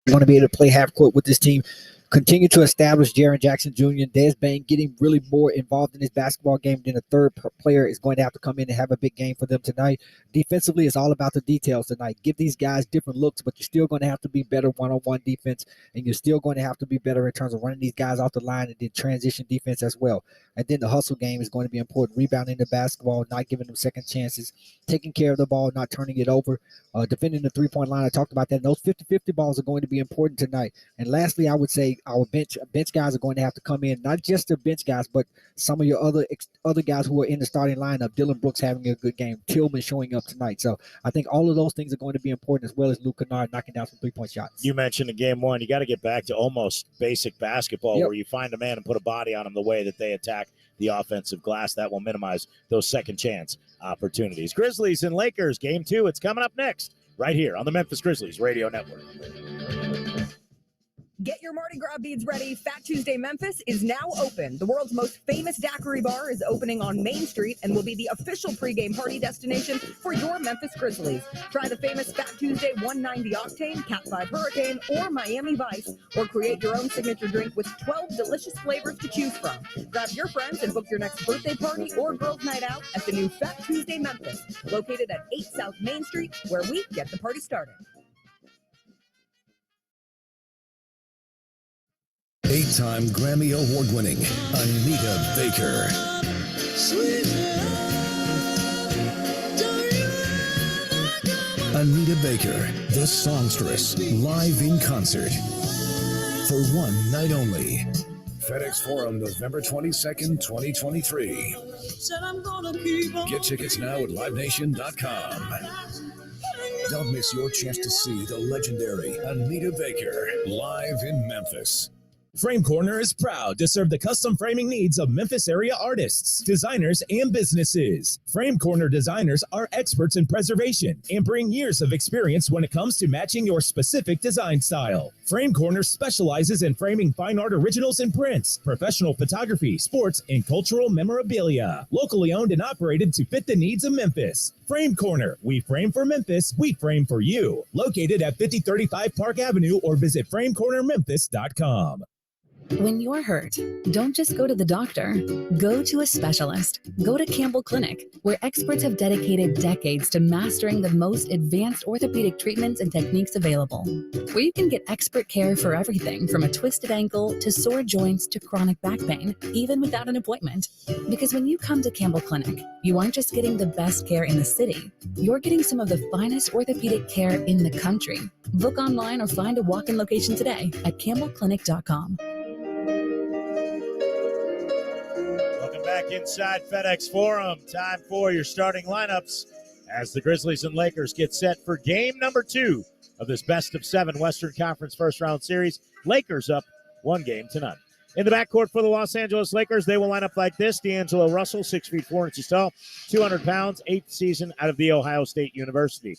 want to be able to play half court with this team. Continue to establish Jaren Jackson Jr. Des Bain getting really more involved in this basketball game. Then a third player is going to have to come in and have a big game for them tonight. Defensively, it's all about the details tonight. Give these guys different looks, but you're still going to have to be better one-on-one defense, and you're still going to have to be better in terms of running these guys off the line and then transition defense as well. And then the hustle game is going to be important. Rebounding the basketball, not giving them second chances, taking care of the ball, not turning it over, defending the three-point line. I talked about that. And those 50-50 balls are going to be important tonight. And lastly, I would say our bench guys are going to have to come in, not just the bench guys, but some of your other guys who are in the starting lineup. Dylan Brooks having a good game, Tillman showing up tonight. So I think all of those things are going to be important, as well as Luke Kennard knocking down some three-point shots. You mentioned in game one, you got to get back to almost basic basketball, where you find a man and put a body on him the way that they attack the offensive glass. That will minimize those second chance opportunities. Grizzlies and Lakers, game 2. It's coming up next, right here on the Memphis Grizzlies Radio Network. Get your Mardi Gras beads ready. Fat Tuesday Memphis is now open. The world's most famous daiquiri bar is opening on Main Street and will be the official pregame party destination for your Memphis Grizzlies. Try the famous Fat Tuesday 190 Octane, Cat 5 Hurricane, or Miami Vice, or create your own signature drink with 12 delicious flavors to choose from. Grab your friends and book your next birthday party or girls' night out at the new Fat Tuesday Memphis, located at 8 South Main Street, where we get the party started. 8-time Grammy Award-winning Anita Baker. Anita Baker, the songstress, live in concert for one night only. FedEx Forum, November 22nd, 2023. Get tickets now at livenation.com. Don't miss your chance to see the legendary Anita Baker live in Memphis. Frame Corner is proud to serve the custom framing needs of Memphis area artists, designers, and businesses. Frame Corner designers are experts in preservation and bring years of experience when it comes to matching your specific design style. Frame Corner specializes in framing fine art originals and prints, professional photography, sports, and cultural memorabilia. Locally owned and operated to fit the needs of Memphis. Frame Corner. We frame for Memphis. We frame for you. Located at 5035 Park Avenue or visit framecornermemphis.com. When you're hurt, don't just go to the doctor. Go to a specialist. Go to Campbell Clinic, where experts have dedicated decades to mastering the most advanced orthopedic treatments and techniques available. Where you can get expert care for everything from a twisted ankle to sore joints to chronic back pain, even without an appointment. Because when you come to Campbell Clinic, you aren't just getting the best care in the city. You're getting some of the finest orthopedic care in the country. Book online or find a walk-in location today at campbellclinic.com. Back inside FedEx Forum. Time for your starting lineups as the Grizzlies and Lakers get set for game number 2 of this best-of-7 Western Conference first-round series. Lakers up 1-0. In the backcourt for the Los Angeles Lakers, they will line up like this. D'Angelo Russell, 6 feet 4 inches tall, 200 pounds, 8th season out of The Ohio State University.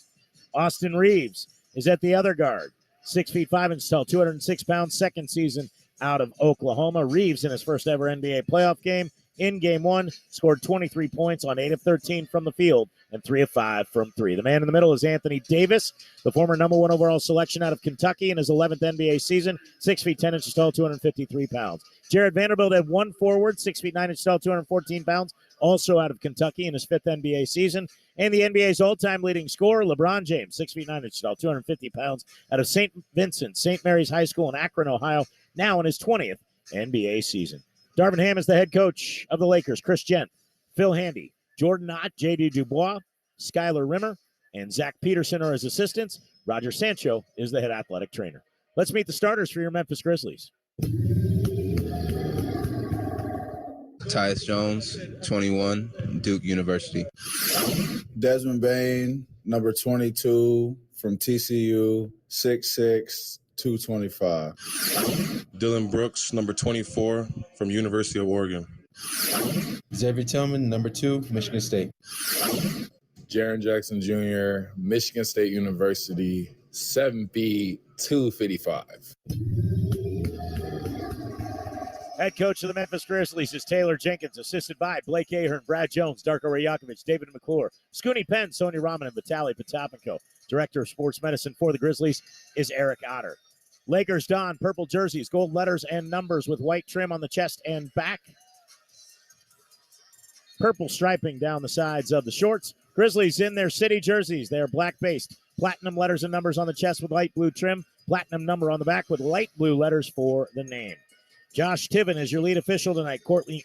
Austin Reeves is at the other guard, 6 feet 5 inches tall, 206 pounds, 2nd season out of Oklahoma. Reeves in his first ever NBA playoff game. In game 1, scored 23 points on 8 of 13 from the field and 3 of 5 from 3. The man in the middle is Anthony Davis, the former number 1 overall selection out of Kentucky in his 11th NBA season, 6 feet 10 inches tall, 253 pounds. Jared Vanderbilt had one forward, 6 feet 9 inches tall, 214 pounds, also out of Kentucky in his 5th NBA season. And the NBA's all-time leading scorer, LeBron James, 6 feet 9 inches tall, 250 pounds, out of St. Vincent, St. Mary's High School in Akron, Ohio, now in his 20th NBA season. Darvin Ham is the head coach of the Lakers. Chris Gent, Phil Handy, Jordan Ott, J.D. Dubois, Skylar Rimmer, and Zach Peterson are his assistants. Roger Sancho is the head athletic trainer. Let's meet the starters for your Memphis Grizzlies. Tyus Jones, 21, Duke University. Desmond Bain, number 22 from TCU, 6'6", 225. Dylan Brooks, number 24 from University of Oregon. Xavier Tillman, number 2, Michigan State. Jaren Jackson Jr., Michigan State University, 7 feet, 255. Head coach of the Memphis Grizzlies is Taylor Jenkins, assisted by Blake Ahern, Brad Jones, Darko Rajakovic, David McClure, Scooney Penn, Sonia Raman, and Vitaly Potapenko. Director of Sports Medicine for the Grizzlies is Eric Otter. Lakers don purple jerseys, gold letters and numbers with white trim on the chest and back. Purple striping down the sides of the shorts. Grizzlies in their city jerseys. They are black-based. Platinum letters and numbers on the chest with light blue trim. Platinum number on the back with light blue letters for the name. Josh Tiven is your lead official tonight. Courtney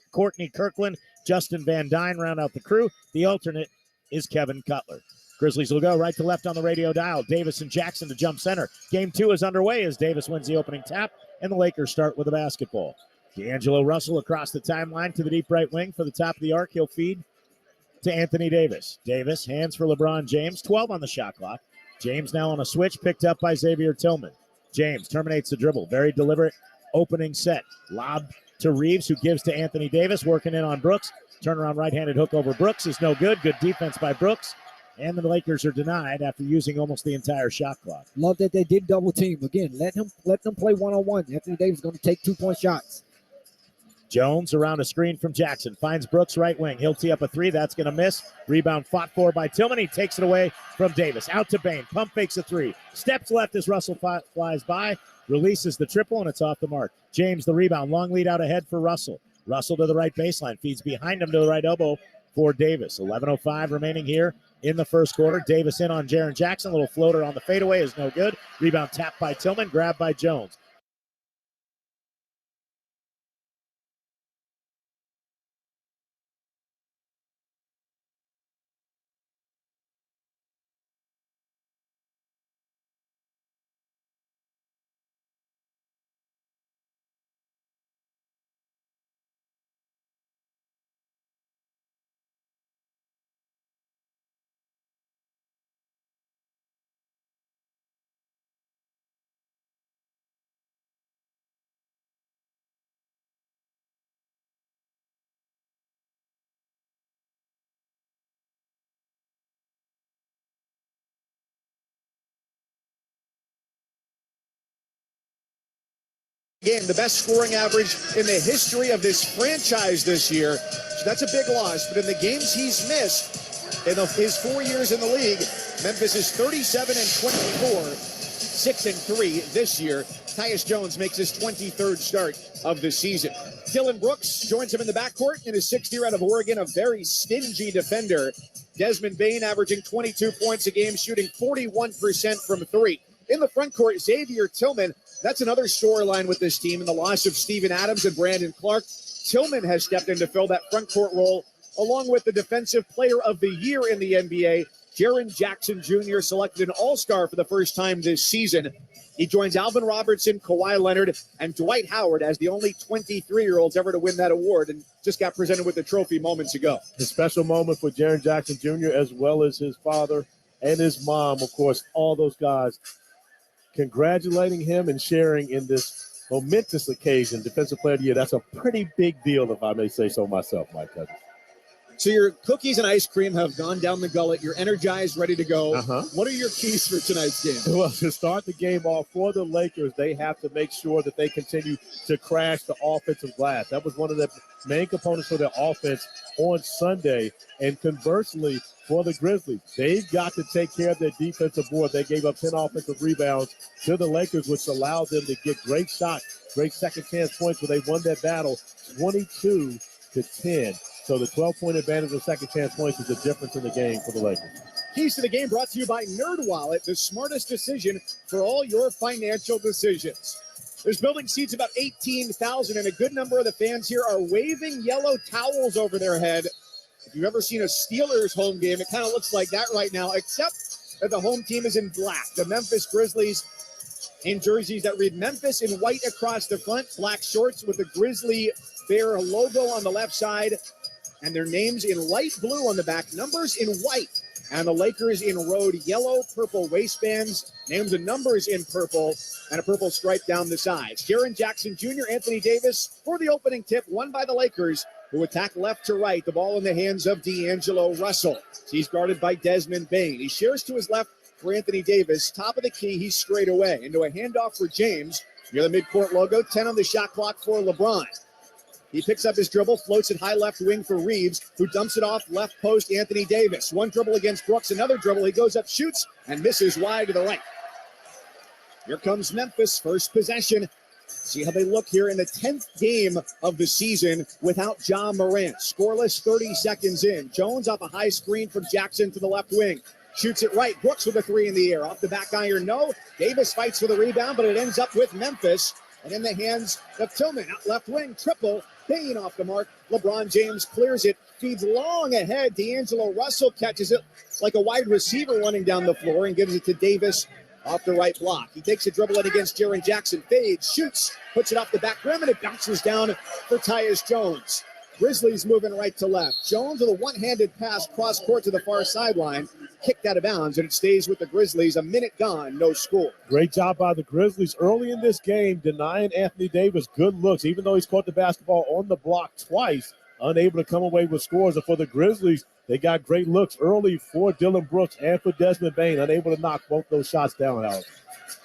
Kirkland, Justin Van Dyne round out the crew. The alternate is Kevin Cutler. Grizzlies will go right to left on the radio dial. Davis and Jackson to jump center. Game 2 is underway as Davis wins the opening tap, and the Lakers start with a basketball. D'Angelo Russell across the timeline to the deep right wing for the top of the arc. He'll feed to Anthony Davis. Davis, hands for LeBron James, 12 on the shot clock. James now on a switch, picked up by Xavier Tillman. James terminates the dribble. Very deliberate opening set. Lob to Reeves, who gives to Anthony Davis, working in on Brooks. Turnaround right-handed hook over Brooks is no good. Good defense by Brooks. And the Lakers are denied after using almost the entire shot clock. Love that they did double team. Again, let them play one-on-one. Anthony Davis is going to take 2-point shots. Jones around a screen from Jackson. Finds Brooks right wing. He'll tee up a three. That's going to miss. Rebound fought for by Tillman. He takes it away from Davis. Out to Bain. Pump fakes a three. Steps left as Russell flies by. Releases the triple, and it's off the mark. James the rebound. Long lead out ahead for Russell. Russell to the right baseline. Feeds behind him to the right elbow for Davis. 11:05 remaining here in the first quarter. Davis in on Jaren Jackson. Little floater on the fadeaway is no good. Rebound tapped by Tillman. Grabbed by Jones. Again, the best scoring average in the history of this franchise this year. So that's a big loss. But in the games he's missed in his 4 years in the league, Memphis is 37-24, 6-3 this year. Tyus Jones makes his 23rd start of the season. Dylan Brooks joins him in the backcourt in his 6th year out of Oregon, a very stingy defender. Desmond Bain averaging 22 points a game, shooting 41% from three. In the front court, Xavier Tillman. That's another storyline with this team in the loss of Steven Adams and Brandon Clark. Tillman has stepped in to fill that front court role, along with the Defensive Player of the Year in the NBA, Jaren Jackson Jr., selected an All-Star for the first time this season. He joins Alvin Robertson, Kawhi Leonard, and Dwight Howard as the only 23-year-olds ever to win that award, and just got presented with the trophy moments ago. A special moment for Jaren Jackson Jr. as well as his father and his mom, of course, all those guys congratulating him and sharing in this momentous occasion, Defensive Player of the Year. That's a pretty big deal, if I may say so myself, my cousin. So your cookies and ice cream have gone down the gullet. You're energized, ready to go. What are your keys for tonight's game? Well, to start the game off for the Lakers, they have to make sure that they continue to crash the offensive glass. That was one of the main components for their offense on Sunday. And conversely, for the Grizzlies, they've got to take care of their defensive board. They gave up 10 offensive rebounds to the Lakers, which allowed them to get great shots, great second chance points where they won that battle 22-10. So the 12-point advantage of second chance points is the difference in the game for the Lakers. Keys to the game brought to you by NerdWallet, the smartest decision for all your financial decisions. This building seats about 18,000, and a good number of the fans here are waving yellow towels over their head. If you've ever seen a Steelers home game, it kind of looks like that right now, except that the home team is in black. The Memphis Grizzlies in jerseys that read Memphis in white across the front, black shorts with the Grizzly Bear logo on the left side, and their names in light blue on the back, numbers in white. And the Lakers in road yellow, purple waistbands, names and numbers in purple, and a purple stripe down the sides. Jaren Jackson Jr., Anthony Davis for the opening tip, won by the Lakers, who attack left to right. The ball in the hands of D'Angelo Russell. He's guarded by Desmond Bain. He shares to his left for Anthony Davis. Top of the key, he's straight away. Into a handoff for James. Near the midcourt logo, 10 on the shot clock for LeBron. He picks up his dribble, floats it high left wing for Reeves, who dumps it off left post Anthony Davis. One dribble against Brooks, another dribble. He goes up, shoots, and misses wide to the right. Here comes Memphis, first possession. See how they look here in the 10th game of the season without Ja Morant. Scoreless 30 seconds in. Jones off a high screen from Jackson to the left wing. Shoots it right. Brooks with a three in the air. Off the back iron, no. Davis fights for the rebound, but it ends up with Memphis. And in the hands of Tillman. Out left wing, triple. Payne off the mark. LeBron James clears it. Feeds long ahead. D'Angelo Russell catches it like a wide receiver running down the floor and gives it to Davis off the right block. He takes a dribble in against Jaren Jackson. Fades, shoots, puts it off the back rim, and it bounces down for Tyus Jones. Grizzlies moving right to left. Jones with a one-handed pass cross court to the far sideline. Kicked out of bounds, and it stays with the Grizzlies. A minute gone, no score. Great job by the Grizzlies early in this game, denying Anthony Davis good looks, even though he's caught the basketball on the block twice, unable to come away with scores. And for the Grizzlies, they got great looks early for Dylan Brooks and for Desmond Bane, unable to knock both those shots down, Alex.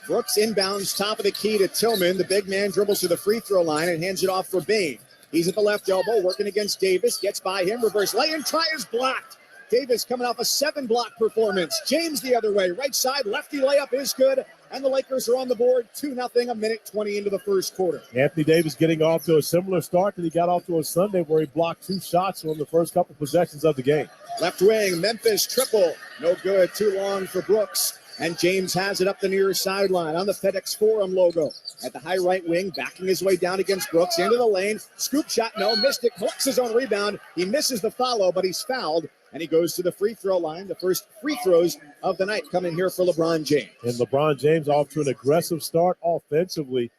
Brooks inbounds, top of the key to Tillman. The big man dribbles to the free throw line and hands it off for Bane. He's at the left elbow, working against Davis. Gets by him, reverse lay-in, try is blocked. Davis coming off a 7-block performance. James the other way, right side, lefty layup is good. And the Lakers are on the board, 2-0, a minute 20 into the first quarter. Anthony Davis getting off to a similar start that he got off to on Sunday, where he blocked 2 shots on the first couple possessions of the game. Left wing, Memphis triple. No good, too long for Brooks. And James has it up the near sideline on the FedEx Forum logo. At the high right wing, backing his way down against Brooks, into the lane. Scoop shot, no, missed it, collects his own rebound. He misses the follow, but he's fouled. And he goes to the free throw line. The first free throws of the night coming here for LeBron James. And LeBron James off to an aggressive start offensively.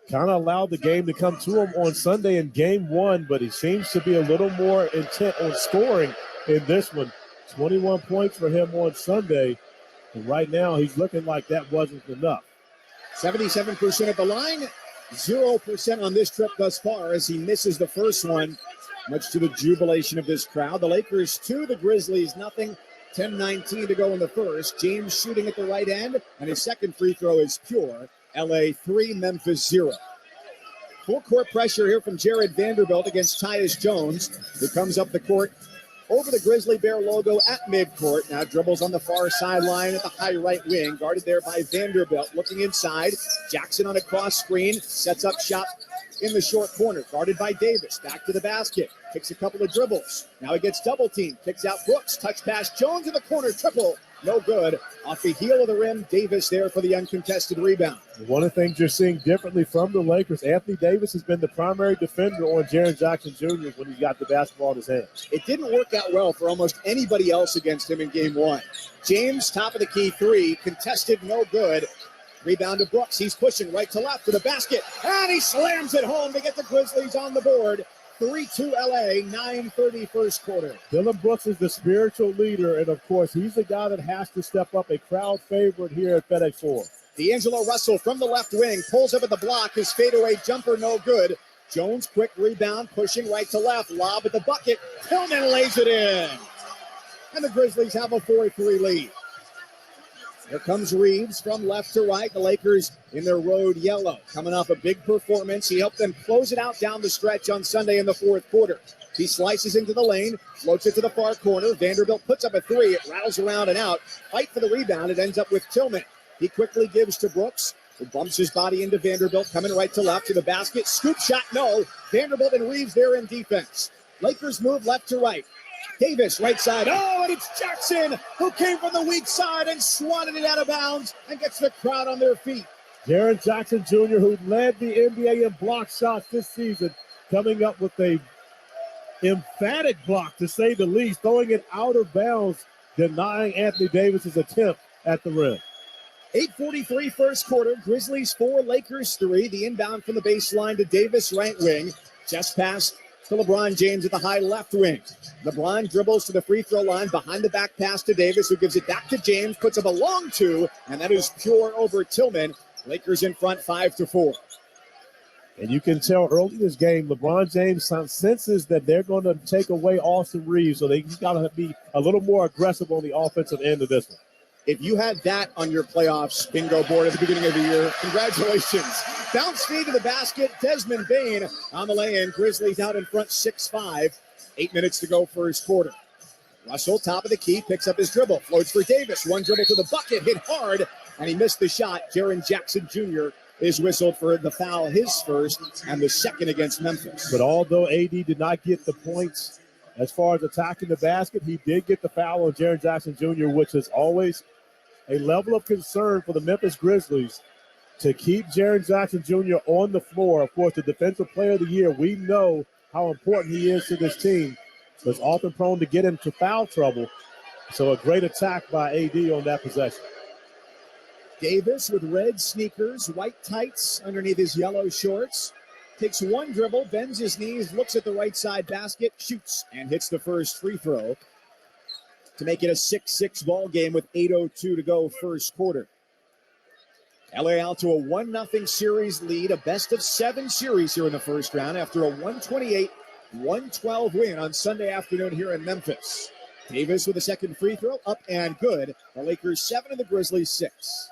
Kind of allowed the game to come to him on Sunday in game 1, but he seems to be a little more intent on scoring in this one. 21 points for him on Sunday. And right now, he's looking like that wasn't enough. 77% at the line, 0% on this trip thus far as he misses the first one, much to the jubilation of this crowd. The Lakers 2, the Grizzlies nothing. 10:19 to go in the first. James shooting at the right end, and his second free throw is pure. LA 3, Memphis 0. Full court pressure here from Jared Vanderbilt against Tyus Jones, who comes up the court over the Grizzly Bear logo at midcourt. Now dribbles on the far sideline at the high right wing, guarded there by Vanderbilt. Looking inside, Jackson on a cross screen, sets up shot in the short corner, guarded by Davis. Back to the basket, takes a couple of dribbles. Now he gets double teamed, kicks out Brooks, touch pass, Jones in the corner, triple. No good. Off the heel of the rim, Davis there for the uncontested rebound. One of the things you're seeing differently from the Lakers, Anthony Davis has been the primary defender on Jaren Jackson Jr. when he got the basketball in his hands. It didn't work out well for almost anybody else against him in game 1. James, top of the key 3, contested, no good. Rebound to Brooks. He's pushing right to left to the basket, and he slams it home to get the Grizzlies on the board. 3-2 LA, 9:30 first quarter. Dylan Brooks is the spiritual leader, and of course, he's the guy that has to step up, a crowd favorite here at FedEx Forum. D'Angelo Russell from the left wing, pulls up at the block, his fadeaway jumper no good. Jones, quick rebound, pushing right to left, lob at the bucket, Tillman lays it in. And the Grizzlies have a 4-3 lead. Here comes Reeves from left to right. The Lakers in their road yellow. Coming off a big performance. He helped them close it out down the stretch on Sunday in the fourth quarter. He slices into the lane, floats it to the far corner. Vanderbilt puts up a 3. It rattles around and out. Fight for the rebound. It ends up with Tillman. He quickly gives to Brooks, who bumps his body into Vanderbilt, coming right to left to the basket. Scoop shot, no. Vanderbilt and Reeves there in defense. Lakers move left to right. Davis, right side. Oh, and it's Jackson who came from the weak side and swatted it out of bounds and gets the crowd on their feet. Jaren Jackson Jr., who led the NBA in block shots this season, coming up with a emphatic block, to say the least, throwing it out of bounds, denying Anthony Davis's attempt at the rim. 8:43 first quarter. Grizzlies 4, Lakers 3. The inbound from the baseline to Davis, right wing. Just pass to LeBron James at the high left wing. LeBron dribbles to the free throw line, behind the back pass to Davis, who gives it back to James, puts up a long 2, and that is pure over Tillman. Lakers in front 5-4. And you can tell early in this game, LeBron James senses that they're going to take away Austin Reeves, so he's got to be a little more aggressive on the offensive end of this one. If you had that on your playoffs bingo board at the beginning of the year, congratulations. Bounce feed to the basket. Desmond Bane on the lay-in. Grizzlies out in front 6-5. 8 minutes to go first quarter. Russell, top of the key, picks up his dribble. Floats for Davis. One dribble to the bucket. Hit hard and he missed the shot. Jaren Jackson Jr. is whistled for the foul, his first and the second against Memphis. But although AD did not get the points as far as attacking the basket, he did get the foul on Jaren Jackson Jr., which is always a level of concern for the Memphis Grizzlies to keep Jaren Jackson Jr. on the floor. Of course, the Defensive Player of the Year, we know how important he is to this team, but it's often prone to get into foul trouble. So a great attack by AD on that possession. Davis with red sneakers, white tights underneath his yellow shorts. Takes one dribble, bends his knees, looks at the right side basket, shoots, and hits the first free throw to make it a 6-6 ball game with 8:02 to go first quarter. LA out to a 1-0 series lead, a best-of-7 series here in the first round after a 128-112 win on Sunday afternoon here in Memphis. Davis with a second free throw, up and good. The Lakers 7 and the Grizzlies 6.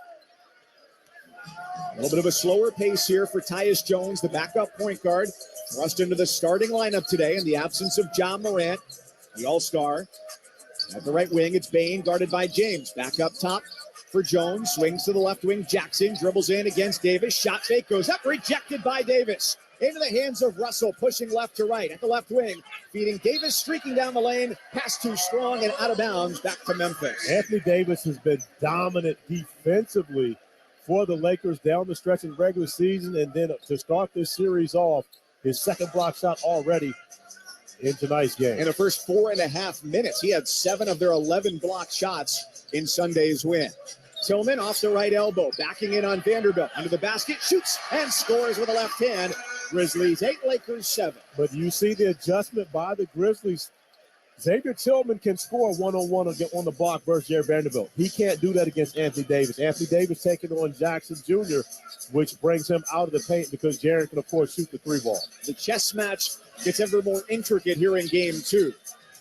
A little bit of a slower pace here for Tyus Jones, the backup point guard, thrust into the starting lineup today in the absence of John Morant, the all-star. At the right wing, it's Bane, guarded by James. Back up top for Jones, swings to the left wing. Jackson dribbles in against Davis. Shot fake goes up, rejected by Davis. Into the hands of Russell, pushing left to right at the left wing, feeding Davis, streaking down the lane. Pass too strong and out of bounds, back to Memphis. Anthony Davis has been dominant defensively for the Lakers down the stretch in regular season, and then to start this series off, his second block shot already in tonight's game. In the first 4.5 minutes, he had 7 of their 11 block shots in Sunday's win. Tillman off the right elbow, backing in on Vanderbilt. Under the basket, shoots and scores with a left hand. Grizzlies 8, Lakers 7. But you see the adjustment by the Grizzlies. Xavier Tillman can score one-on-one and get on the block versus Jared Vanderbilt. He can't do that against Anthony Davis. Anthony Davis taking on Jackson Jr., which brings him out of the paint because Jared can, of course, shoot the 3 ball. The chess match gets ever more intricate here in game 2.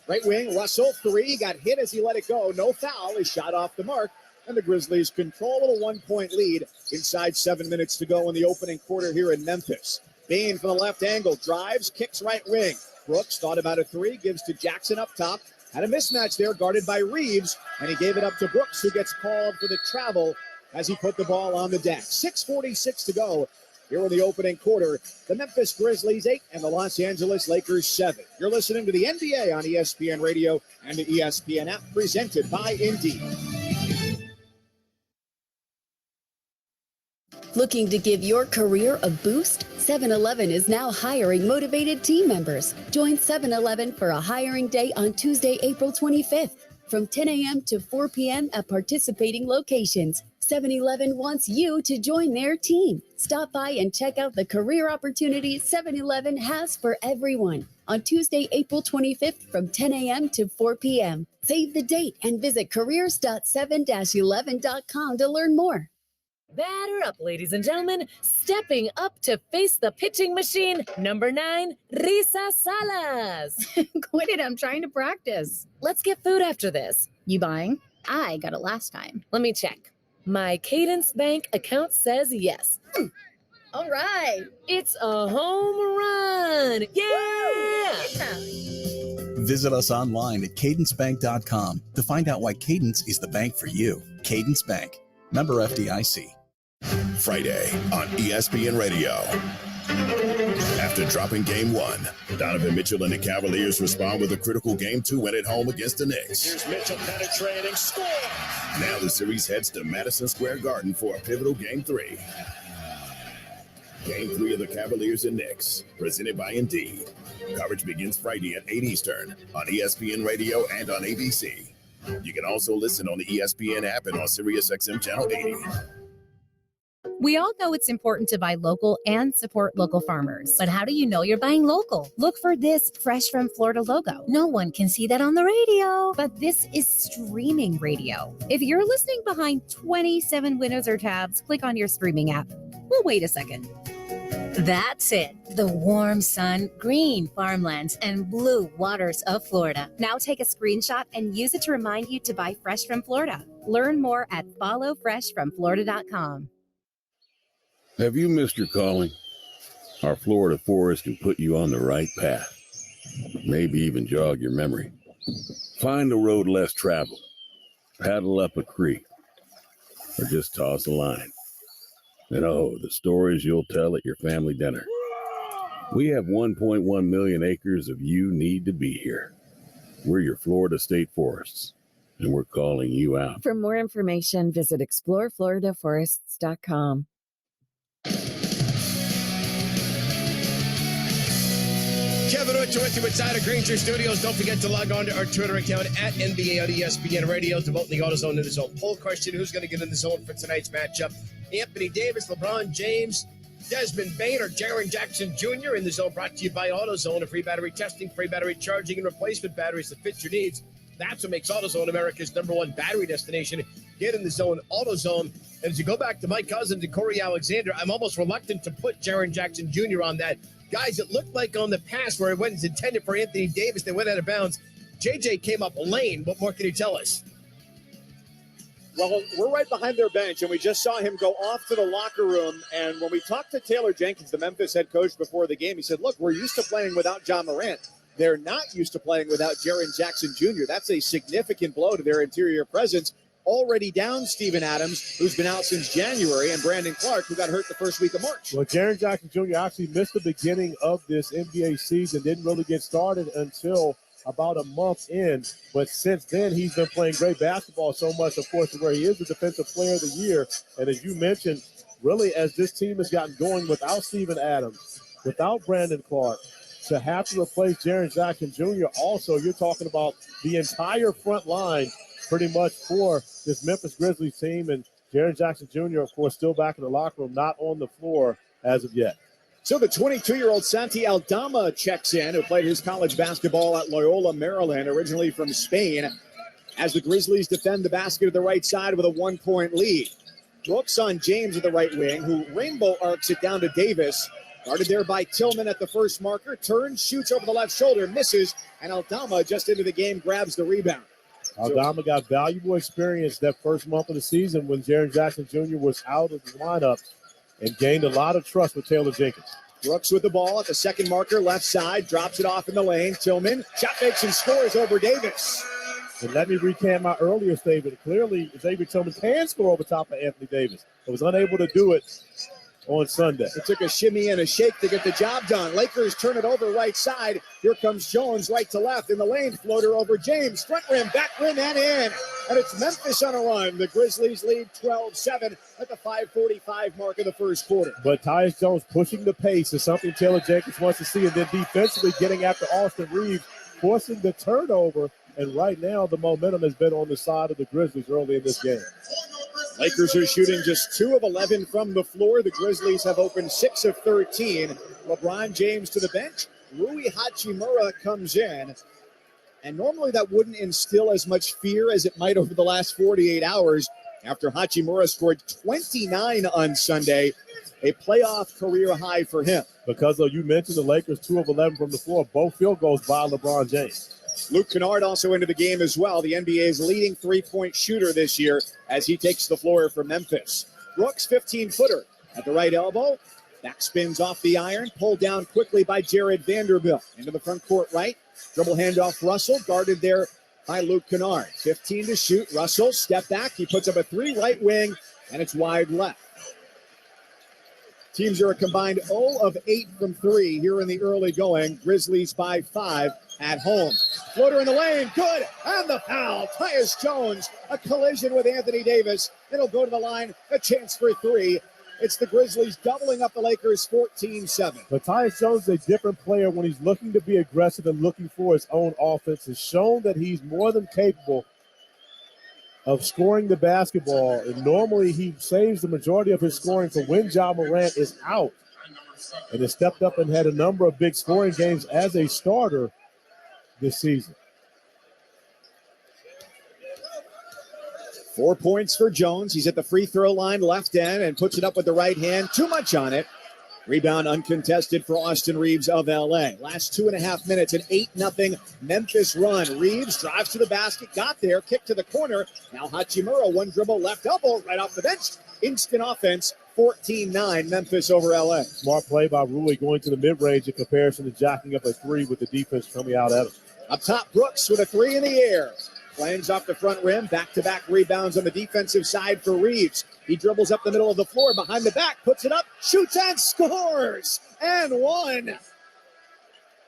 Right wing, Russell, 3, got hit as he let it go. No foul, his shot off the mark, and the Grizzlies control with a 1-point lead inside 7 minutes to go in the opening quarter here in Memphis. Bane from the left angle, drives, kicks right wing. Brooks thought about a 3, gives to Jackson up top. Had a mismatch there, guarded by Reeves, and he gave it up to Brooks, who gets called for the travel as he put the ball on the deck. 6:46 to go here in the opening quarter. The Memphis Grizzlies 8 and the Los Angeles Lakers 7. You're listening to the NBA on ESPN Radio and the ESPN app, presented by Indeed. Looking to give your career a boost? 7-Eleven is now hiring motivated team members. Join 7-Eleven for a hiring day on Tuesday, April 25th from 10 a.m. to 4 p.m. at participating locations. 7-Eleven wants you to join their team. Stop by and check out the career opportunities 7-Eleven has for everyone on Tuesday, April 25th from 10 a.m. to 4 p.m. Save the date and visit careers.7-11.com to learn more. Batter up, ladies and gentlemen. Stepping up to face the pitching machine, number 9, Risa Salas. Quit it, I'm trying to practice. Let's get food after this. You buying? I got it last time. Let me check. My Cadence Bank account says yes. All right. It's a home run. Yeah! Visit us online at cadencebank.com to find out why Cadence is the bank for you. Cadence Bank. Member FDIC. Friday on ESPN Radio. After dropping Game 1, Donovan Mitchell and the Cavaliers respond with a critical Game 2 win at home against the Knicks. Here's Mitchell penetrating, score! Now the series heads to Madison Square Garden for a pivotal Game 3. Game 3 of the Cavaliers and Knicks, presented by Indeed. Coverage begins Friday at 8 Eastern on ESPN Radio and on ABC. You can also listen on the ESPN app and on SiriusXM Channel 80. We all know it's important to buy local and support local farmers. But how do you know you're buying local? Look for this Fresh from Florida logo. No one can see that on the radio, but this is streaming radio. If you're listening behind 27 windows or tabs, click on your streaming app. Well, wait a second. That's it. The warm sun, green farmlands, and blue waters of Florida. Now take a screenshot and use it to remind you to buy Fresh from Florida. Learn more at followfreshfromflorida.com. Have you missed your calling? Our Florida forest can put you on the right path. Maybe even jog your memory. Find a road less traveled. Paddle up a creek. or just toss a line. And oh, the stories you'll tell at your family dinner. We have 1.1 million acres of you need to be here. We're your Florida State Forests, and we're calling you out. For more information, visit explorefloridaforests.com. Kevin Utcher with you inside of Granger Studios. Don't forget to log on to our Twitter account at NBA on ESPN Radio to vote in the AutoZone in the Zone poll question. Who's going to get in the zone for tonight's matchup? Anthony Davis, LeBron James, Desmond Bain, or Jaren Jackson Jr. in the zone, brought to you by AutoZone. A free battery testing, free battery charging, and replacement batteries that fit your needs. That's what makes AutoZone America's #1 battery destination. Get in the zone, AutoZone. And as you go back to Mike Cousins and Corey Alexander, I'm almost reluctant to put Jaren Jackson Jr. on that. Guys, it looked like on the pass where it was intended for Anthony Davis, they went out of bounds. JJ came up lane. What more can you tell us? Well, we're right behind their bench, and we just saw him go off to the locker room. And when we talked to Taylor Jenkins, the Memphis head coach, before the game, he said, look, we're used to playing without John Morant. They're not used to playing without Jaren Jackson Jr. That's a significant blow to their interior presence. Already down Steven Adams, who's been out since January, and Brandon Clark, who got hurt the first week of March. Well, Jaren Jackson Jr. actually missed the beginning of this NBA season, didn't really get started until about a month in. But since then, he's been playing great basketball so much, of course, to where he is the Defensive Player of the Year. And as you mentioned, really, as this team has gotten going without Steven Adams, without Brandon Clark, to have to replace Jaren Jackson Jr. also, you're talking about the entire front line pretty much for this Memphis Grizzlies team. And Jaren Jackson Jr., of course, still back in the locker room, not on the floor as of yet. So the 22-year-old Santi Aldama checks in, who played his college basketball at Loyola, Maryland, originally from Spain, as the Grizzlies defend the basket at the right side with a 1-point lead. Brooks on James at the right wing, who rainbow arcs it down to Davis. Guarded there by Tillman at the first marker. Turns, shoots over the left shoulder, misses, and Aldama just into the game grabs the rebound. Aldama got valuable experience that first month of the season when Jaren Jackson Jr. was out of the lineup and gained a lot of trust with Taylor Jenkins. Brooks with the ball at the second marker, left side, drops it off in the lane. Tillman, shot fakes and scores over Davis. And let me recant my earlier statement. Clearly, Xavier Tillman can score over top of Anthony Davis, but was unable to do it on Sunday. It took a shimmy and a shake to get the job done. Lakers turn it over right side. Here comes Jones right to left in the lane. Floater over James. Front rim, back rim, and in. And it's Memphis on a run. The Grizzlies lead 12-7 at the 5:45 mark of the first quarter. But Tyus Jones pushing the pace is something Taylor Jenkins wants to see. And then defensively getting after Austin Reeves, forcing the turnover. And right now the momentum has been on the side of the Grizzlies early in this game. Lakers are shooting just 2 of 11 from the floor. The Grizzlies have opened 6 of 13. LeBron James to the bench. Rui Hachimura comes in. And normally that wouldn't instill as much fear as it might over the last 48 hours after Hachimura scored 29 on Sunday, a playoff career high for him. Because you mentioned the Lakers 2 of 11 from the floor, both field goals by LeBron James. Luke Kennard also into the game as well, the NBA's leading three-point shooter this year as he takes the floor for Memphis. Brooks, 15-footer at the right elbow. Back spins off the iron, pulled down quickly by Jared Vanderbilt. Into the front court right. Dribble handoff Russell, guarded there by Luke Kennard. 15 to shoot. Russell, step back. He puts up a 3 right wing, and it's wide left. Teams are a combined 0 of 8 from 3 here in the early going. Grizzlies by 5 at home. Floater in the lane, good, and the foul. Tyus Jones, a collision with Anthony Davis. It'll go to the line, a chance for 3. It's the Grizzlies doubling up the Lakers 14-7. But Tyus Jones is a different player when he's looking to be aggressive and looking for his own offense. Has shown that he's more than capable of scoring the basketball. And normally he saves the majority of his scoring for when Ja Morant is out. And has stepped up and had a number of big scoring games as a starter this season. 4 points for Jones. He's at the free throw line, left end, and puts it up with the right hand. Too much on it. Rebound uncontested for Austin Reeves of L.A. Last 2.5 minutes, an 8-0 Memphis run. Reeves drives to the basket, got there, kick to the corner. Now Hachimura, one dribble, left elbow, right off the bench. Instant offense, 14-9 Memphis over L.A. Smart play by Rui going to the mid-range in comparison to jacking up a 3 with the defense coming out at him. Up top, Brooks with a 3 in the air. Lands off the front rim. Back-to-back rebounds on the defensive side for Reeves. He dribbles up the middle of the floor, behind the back, puts it up, shoots and scores! And one.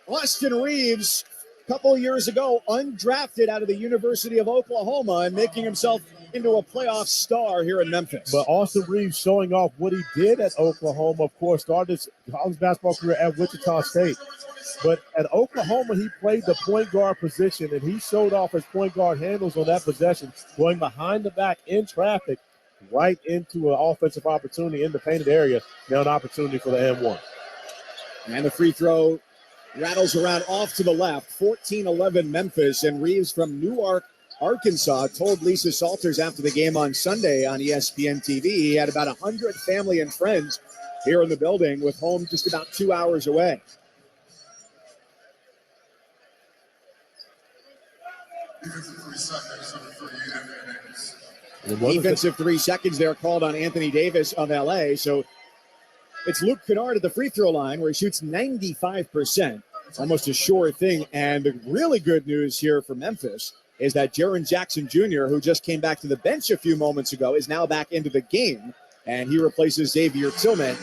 Austin Reeves, a couple of years ago, undrafted out of the University of Oklahoma and making himself into a playoff star here in Memphis. But Austin Reeves showing off what he did at Oklahoma. Of course, started his college basketball career at Wichita State. But at Oklahoma, he played the point guard position, and he showed off his point guard handles on that possession, going behind the back in traffic, right into an offensive opportunity in the painted area. Now an opportunity for the M1. And the free throw rattles around off to the left. 14-11 Memphis, and Reeves from Newark, Arkansas, told Lisa Salters after the game on Sunday on ESPN TV he had about 100 family and friends here in the building, with home just about 2 hours away. Defensive 3 seconds there called on Anthony Davis of LA. So it's Luke Kennard at the free throw line where he shoots 95%. Almost a sure thing. And the really good news here for Memphis is that Jaren Jackson Jr., who just came back to the bench a few moments ago, is now back into the game. And he replaces Xavier Tillman.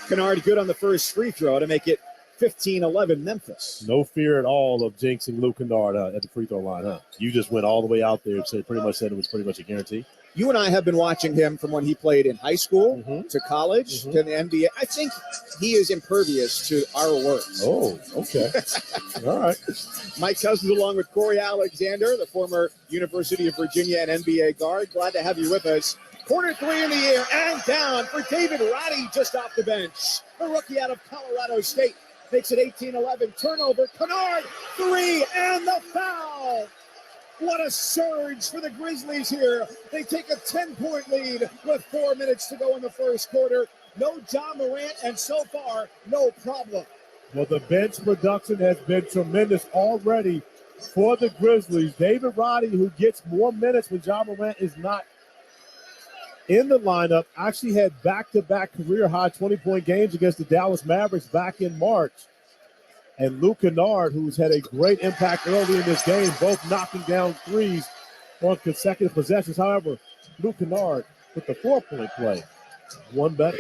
Kennard good on the first free throw to make it 15-11 Memphis. No fear at all of jinxing Luke Kennard at the free throw line, huh? You just went all the way out there and said it was pretty much a guarantee. You and I have been watching him from when he played in high school to college to the NBA. I think he is impervious to our words. Oh, okay. All right. Mike Cousins along with Corey Alexander, the former University of Virginia and NBA guard. Glad to have you with us. Corner three in the air and down for David Roddy just off the bench. The rookie out of Colorado State makes it 18-11. Turnover. Kennard, three, and the foul. What a surge for the Grizzlies here. They take a 10-point lead with 4 minutes to go in the first quarter. No John Morant, and so far, no problem. Well, the bench production has been tremendous already for the Grizzlies. David Roddy, who gets more minutes when John Morant is not in the lineup, actually had back-to-back career-high 20-point games against the Dallas Mavericks back in March. And Luke Kennard, who's had a great impact early in this game, both knocking down threes on consecutive possessions. However, Luke Kennard with the 4-point play, one better.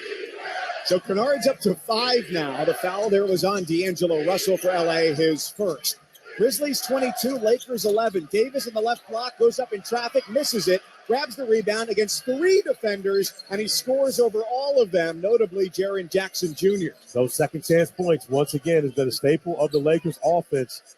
So Kennard's up to 5 now. The foul there was on D'Angelo Russell for LA, his first. Grizzlies 22, Lakers 11. Davis in the left block goes up in traffic, misses it, grabs the rebound against 3 defenders, and he scores over all of them, notably Jaren Jackson Jr. Those second chance points, once again, has been a staple of the Lakers offense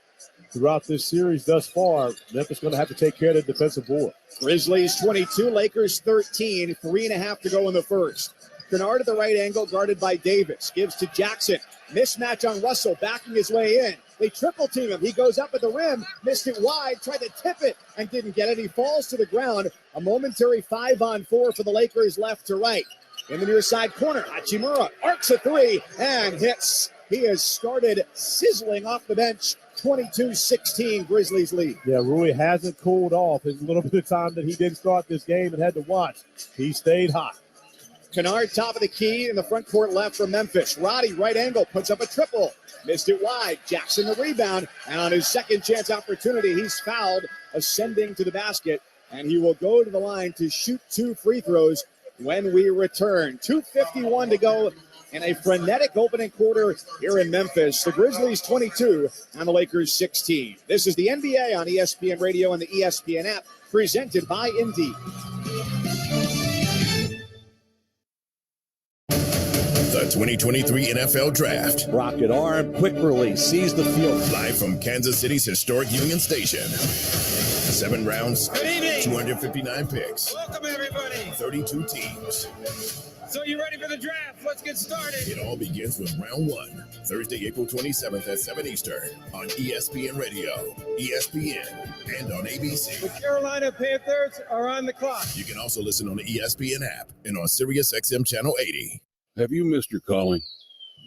throughout this series thus far. Memphis going to have to take care of the defensive board. Grizzlies 22, Lakers 13, 3.5 to go in the first. Kennard at the right angle, guarded by Davis. Gives to Jackson. Mismatch on Russell, backing his way in. They triple team him. He goes up at the rim, missed it wide, tried to tip it, and didn't get it. He falls to the ground. A momentary 5-on-4 for the Lakers left to right. In the near side corner, Hachimura arcs a 3 and hits. He has started sizzling off the bench. 22-16 Grizzlies lead. Yeah, Rui hasn't cooled off. His little bit of time that he didn't start this game and had to watch. He stayed hot. Kennard, top of the key in the front court left for Memphis. Roddy, right angle, puts up a triple. Missed it wide. Jackson the rebound. And on his second chance opportunity, he's fouled, ascending to the basket. And he will go to the line to shoot 2 free throws when we return. 2:51 to go in a frenetic opening quarter here in Memphis. The Grizzlies 22 and the Lakers 16. This is the NBA on ESPN Radio and the ESPN app, presented by Indeed. The 2023 NFL Draft. Rocket arm, quick release, sees the field. Live from Kansas City's historic Union Station. 7 rounds, 259 picks. Welcome, everybody. 32 teams. So you ready for the draft? Let's get started. It all begins with round 1, Thursday, April 27th at 7 Eastern on ESPN Radio, ESPN, and on ABC. The Carolina Panthers are on the clock. You can also listen on the ESPN app and on Sirius XM Channel 80. Have you missed your calling?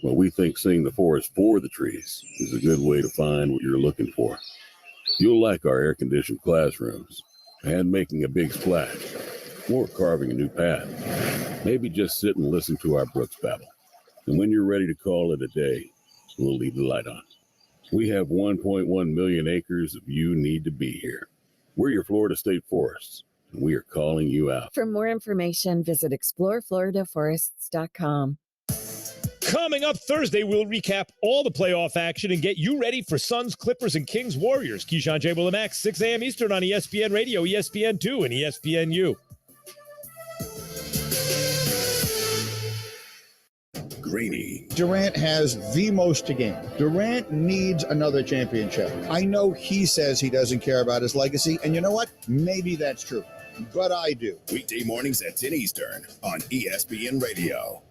Well, we think seeing the forest for the trees is a good way to find what you're looking for. You'll like our air-conditioned classrooms, and making a big splash, or carving a new path. Maybe just sit and listen to our brooks babble. And when you're ready to call it a day, we'll leave the light on. We have 1.1 million acres of you need to be here. We're your Florida State Forests, and we are calling you out. For more information, visit explorefloridaforests.com. Coming up Thursday, we'll recap all the playoff action and get you ready for Suns, Clippers, and Kings, Warriors. Keyshawn J. Willimax, 6 a.m. Eastern on ESPN Radio, ESPN2, and ESPNU. Greeny. Durant has the most to gain. Durant needs another championship. I know he says he doesn't care about his legacy, and you know what? Maybe that's true, but I do. Weekday mornings at 10 Eastern on ESPN Radio.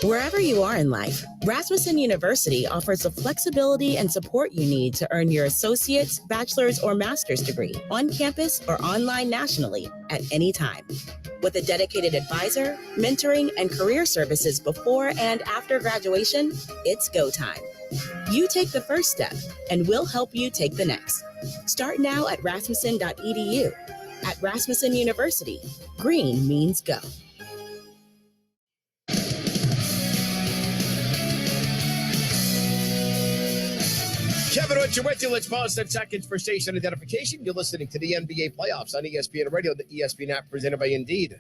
Wherever you are in life, Rasmussen University offers the flexibility and support you need to earn your associate's, bachelor's, or master's degree on campus or online nationally at any time. With a dedicated advisor, mentoring, and career services before and after graduation, it's go time. You take the first step, and we'll help you take the next. Start now at rasmussen.edu. At Rasmussen University, green means go. Kevin Richard with you. Let's pause 10 seconds for station identification. You're listening to the NBA playoffs on ESPN Radio, the ESPN app presented by Indeed.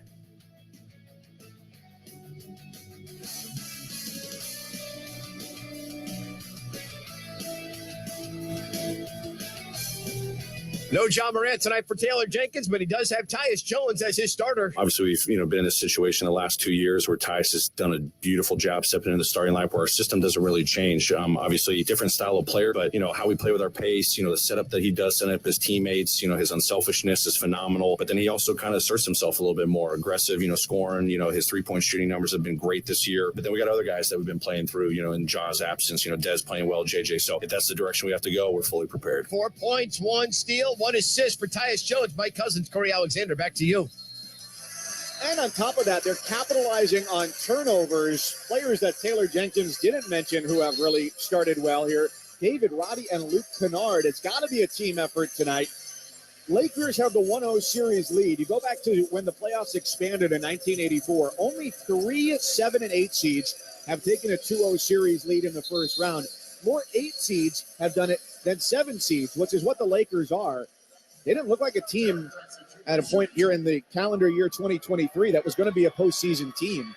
No John Morant tonight for Taylor Jenkins, but he does have Tyus Jones as his starter. Obviously, we've been in a situation the last 2 years where Tyus has done a beautiful job stepping into the starting lineup where our system doesn't really change. Obviously, a different style of player, but, how we play with our pace, the setup that he does set up his teammates, his unselfishness is phenomenal. But then he also kind of asserts himself a little bit more aggressive, scoring, his three-point shooting numbers have been great this year. But then we got other guys that we've been playing through, in Ja's absence, Dez playing well, JJ. So if that's the direction we have to go, we're fully prepared. 4 points, 1 steal, 1 assist for Tyus Jones. Mike Cousins, Corey Alexander, back to you. And on top of that, they're capitalizing on turnovers. Players that Taylor Jenkins didn't mention who have really started well here. David Roddy and Luke Kennard. It's got to be a team effort tonight. Lakers have the 1-0 series lead. You go back to when the playoffs expanded in 1984. Only 3 7 and 8 seeds have taken a 2-0 series lead in the first round. More 8 seeds have done it than 7 seeds, which is what the Lakers are. They didn't look like a team at a point here in the calendar year 2023 that was going to be a postseason team.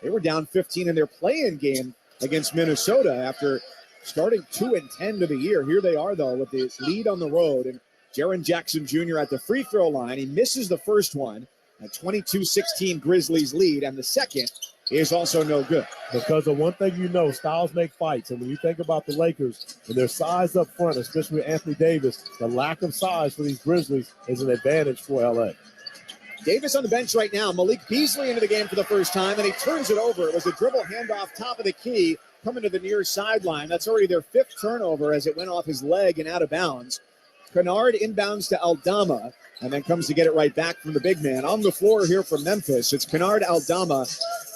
They were down 15 in their play-in game against Minnesota after starting 2-10 to the year. Here they are, though, with the lead on the road. And Jaren Jackson Jr. at the free throw line. He misses the first one. A 22-16 Grizzlies lead, and the second is also no good. Because of one thing styles make fights. And when you think about the Lakers and their size up front, especially with Anthony Davis, the lack of size for these Grizzlies is an advantage for L.A. Davis on the bench right now. Malik Beasley into the game for the first time, and he turns it over. It was a dribble handoff top of the key coming to the near sideline. That's already their 5th turnover as it went off his leg and out of bounds. Kennard inbounds to Aldama and then comes to get it right back from the big man. On the floor here from Memphis, it's Kennard, Aldama,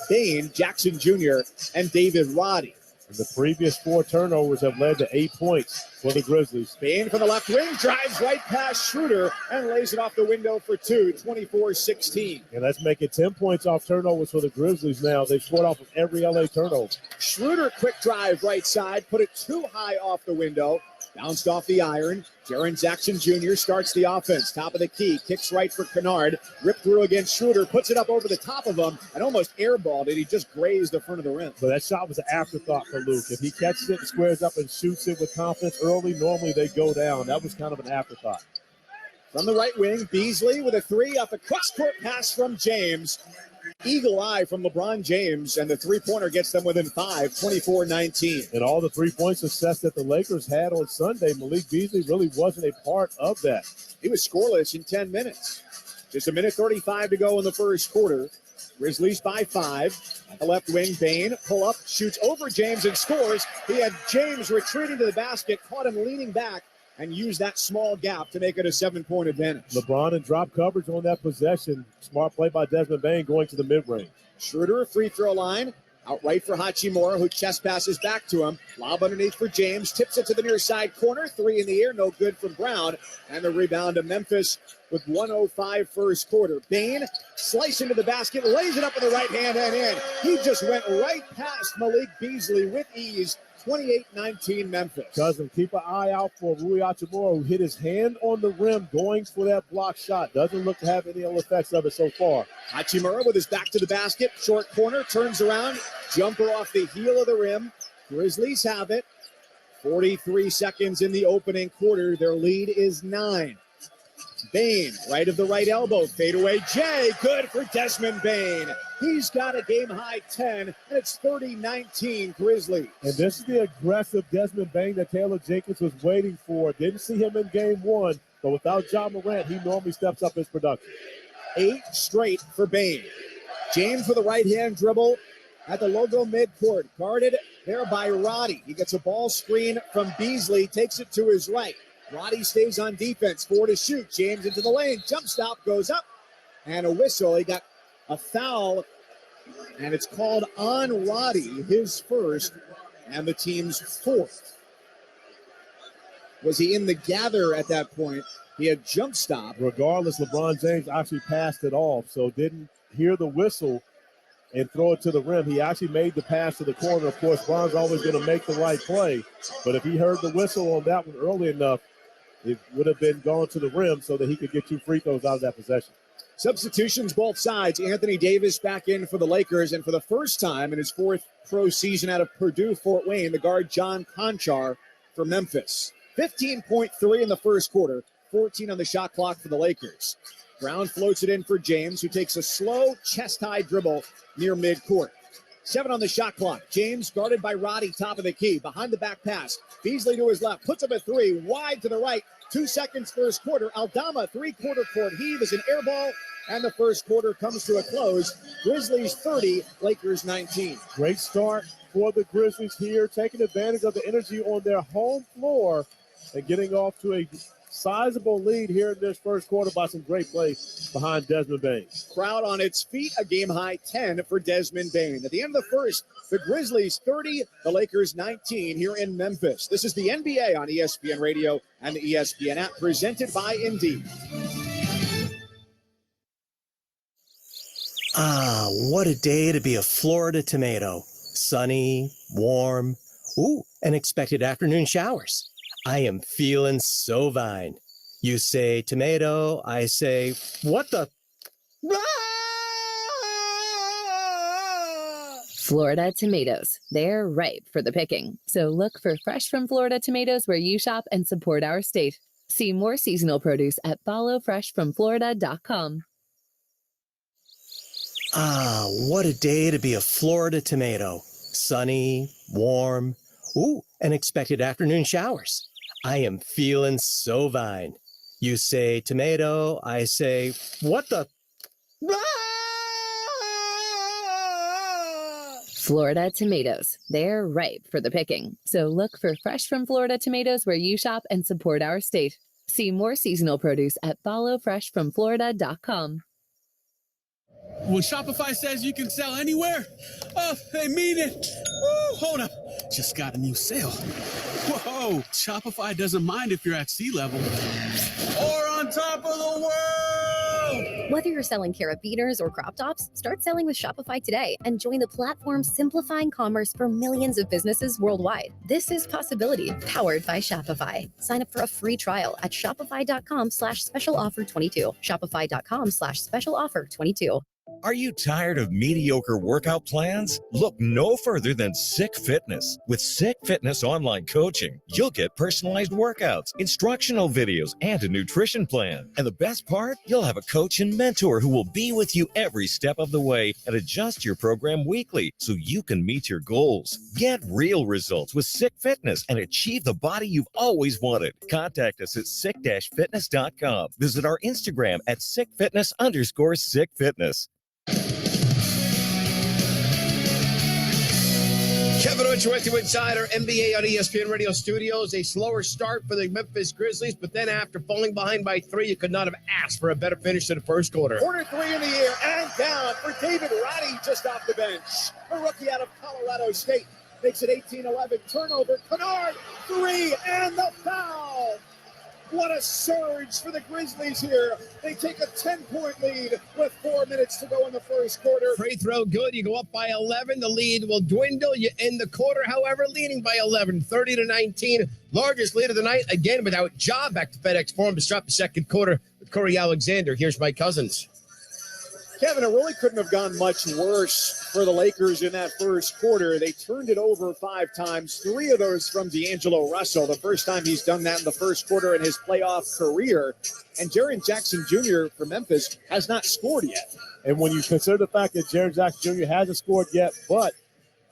Bane, Jackson Jr., and David Roddy. And the previous 4 turnovers have led to 8 points for the Grizzlies. Bane from the left wing drives right past Schroeder and lays it off the window for 2, 24-16. And that's making 10 points off turnovers for the Grizzlies now. They've scored off of every LA turnover. Schroeder, quick drive right side, put it too high off the window. Bounced off the iron. Jaren Jackson Jr. starts the offense. Top of the key. Kicks right for Kennard. Ripped through against Schroeder. Puts it up over the top of him and almost airballed it. He just grazed the front of the rim. But that shot was an afterthought for Luke. If he catches it and squares up and shoots it with confidence early, normally they go down. That was kind of an afterthought. From the right wing, Beasley with a 3 off a cross-court pass from James. Eagle eye from LeBron James, and the three-pointer gets them within 5, 24-19. And all the three-point success that the Lakers had on Sunday, Malik Beasley really wasn't a part of that. He was scoreless in 10 minutes. Just 1:35 to go in the first quarter. Grizzlies by 5. At the left wing, Bane, pull up, shoots over James and scores. He had James retreating to the basket, caught him leaning back, and used that small gap to make it a 7-point advantage. LeBron in drop coverage on that possession. Smart play by Desmond Bane going to the mid-range. Schroeder, free throw line. Out right for Hachimura, who chest passes back to him. Lob underneath for James. Tips it to the near side corner. 3 in the air. No good from Brown. And the rebound to Memphis. with 1:05 first quarter. Bain slicing to the basket, lays it up with the right hand and in. He just went right past Malik Beasley with ease. 28-19 Memphis. Cousin, keep an eye out for Rui Hachimura, who hit his hand on the rim going for that block shot. Doesn't look to have any ill effects of it so far. Hachimura with his back to the basket, short corner, turns around, jumper off the heel of the rim. Grizzlies have it. 43 seconds in the opening quarter. Their lead is 9. Bain, right of the right elbow, fadeaway J, good for Desmond Bain. He's got a game-high 10, and it's 30-19 Grizzlies. And this is the aggressive Desmond Bain that Taylor Jenkins was waiting for. Didn't see him in game 1, but without John Morant, he normally steps up his production. 8 straight for Bain. James with a right-hand dribble at the logo midcourt, guarded there by Roddy. He gets a ball screen from Beasley, takes it to his right. Roddy stays on defense, 4 to shoot. James into the lane, jump stop, goes up, and a whistle. He got a foul, and it's called on Roddy, his first, and the team's 4th. Was he in the gather at that point? He had jump stop. Regardless, LeBron James actually passed it off, so didn't hear the whistle and throw it to the rim. He actually made the pass to the corner. Of course, Bron's always going to make the right play, but if he heard the whistle on that one early enough, it would have been gone to the rim so that he could get 2 free throws out of that possession. Substitutions both sides. Anthony Davis back in for the Lakers, and for the first time in his 4th pro season out of Purdue Fort Wayne, the guard John Conchar for Memphis. 15.3 in the first quarter, 14 on the shot clock for the Lakers. Brown floats it in for James, who takes a slow chest-high dribble near midcourt. 7 on the shot clock. James guarded by Roddy, top of the key. Behind the back pass. Beasley to his left. Puts up a 3. Wide to the right. 2 seconds first quarter. Aldama, 3-quarter court heave is an air ball. And the first quarter comes to a close. Grizzlies 30, Lakers 19. Great start for the Grizzlies here, taking advantage of the energy on their home floor and getting off to a sizable lead here in this first quarter by some great play behind Desmond Bain. Crowd on its feet, a game-high 10 for Desmond Bain. At the end of the first, the Grizzlies 30, the Lakers 19 here in Memphis. This is the NBA on ESPN Radio and the ESPN app, presented by Indeed. Ah, what a day to be a Florida tomato. Sunny, warm, and expected afternoon showers. I am feeling so fine. You say tomato, I say, what the? Florida tomatoes. They're ripe for the picking. So look for fresh from Florida tomatoes where you shop and support our state. See more seasonal produce at followfreshfromflorida.com. Ah, what a day to be a Florida tomato. Sunny, warm, and expected afternoon showers. I am feeling so fine. You say tomato, I say, what the? Florida tomatoes. They're ripe for the picking. So look for fresh from Florida tomatoes where you shop and support our state. See more seasonal produce at followfreshfromflorida.com. When Shopify says you can sell anywhere, they mean it. Woo, hold up. Just got a new sale. Whoa, Shopify doesn't mind if you're at sea level or on top of the world. Whether you're selling carabiners or crop tops, start selling with Shopify today and join the platform simplifying commerce for millions of businesses worldwide. This is Possibility, powered by Shopify. Sign up for a free trial at shopify.com/special offer 22. Shopify.com/special offer 22. Are you tired of mediocre workout plans? Look no further than Sick Fitness. With Sick Fitness online coaching, you'll get personalized workouts, instructional videos, and a nutrition plan. And the best part? You'll have a coach and mentor who will be with you every step of the way and adjust your program weekly so you can meet your goals. Get real results with Sick Fitness and achieve the body you've always wanted. Contact us at sick-fitness.com. Visit our Instagram at sickfitness_sickfitness. Kevin Ocho with you inside our NBA on ESPN Radio Studios. A slower start for the Memphis Grizzlies, but then after falling behind by 3, you could not have asked for a better finish to the first quarter. Corner 3 in the air and down for David Roddy just off the bench. A rookie out of Colorado State makes it 18-11. Turnover. Kennard, 3, and the foul. What a surge for the Grizzlies here. They take a 10-point lead with 4 minutes to go in the first quarter. Free throw good. You go up by 11. The lead will dwindle. You end the quarter, however, leading by 11, 30-19. Largest lead of the night, again, without Ja. Back to FedEx Forum to start the second quarter with Corey Alexander. Here's Mike Cousins. Kevin, it really couldn't have gone much worse for the Lakers in that first quarter. They turned it over 5 times, 3 of those from D'Angelo Russell, the first time he's done that in the first quarter in his playoff career. And Jaren Jackson Jr. for Memphis has not scored yet. And when you consider the fact that Jaren Jackson Jr. hasn't scored yet, but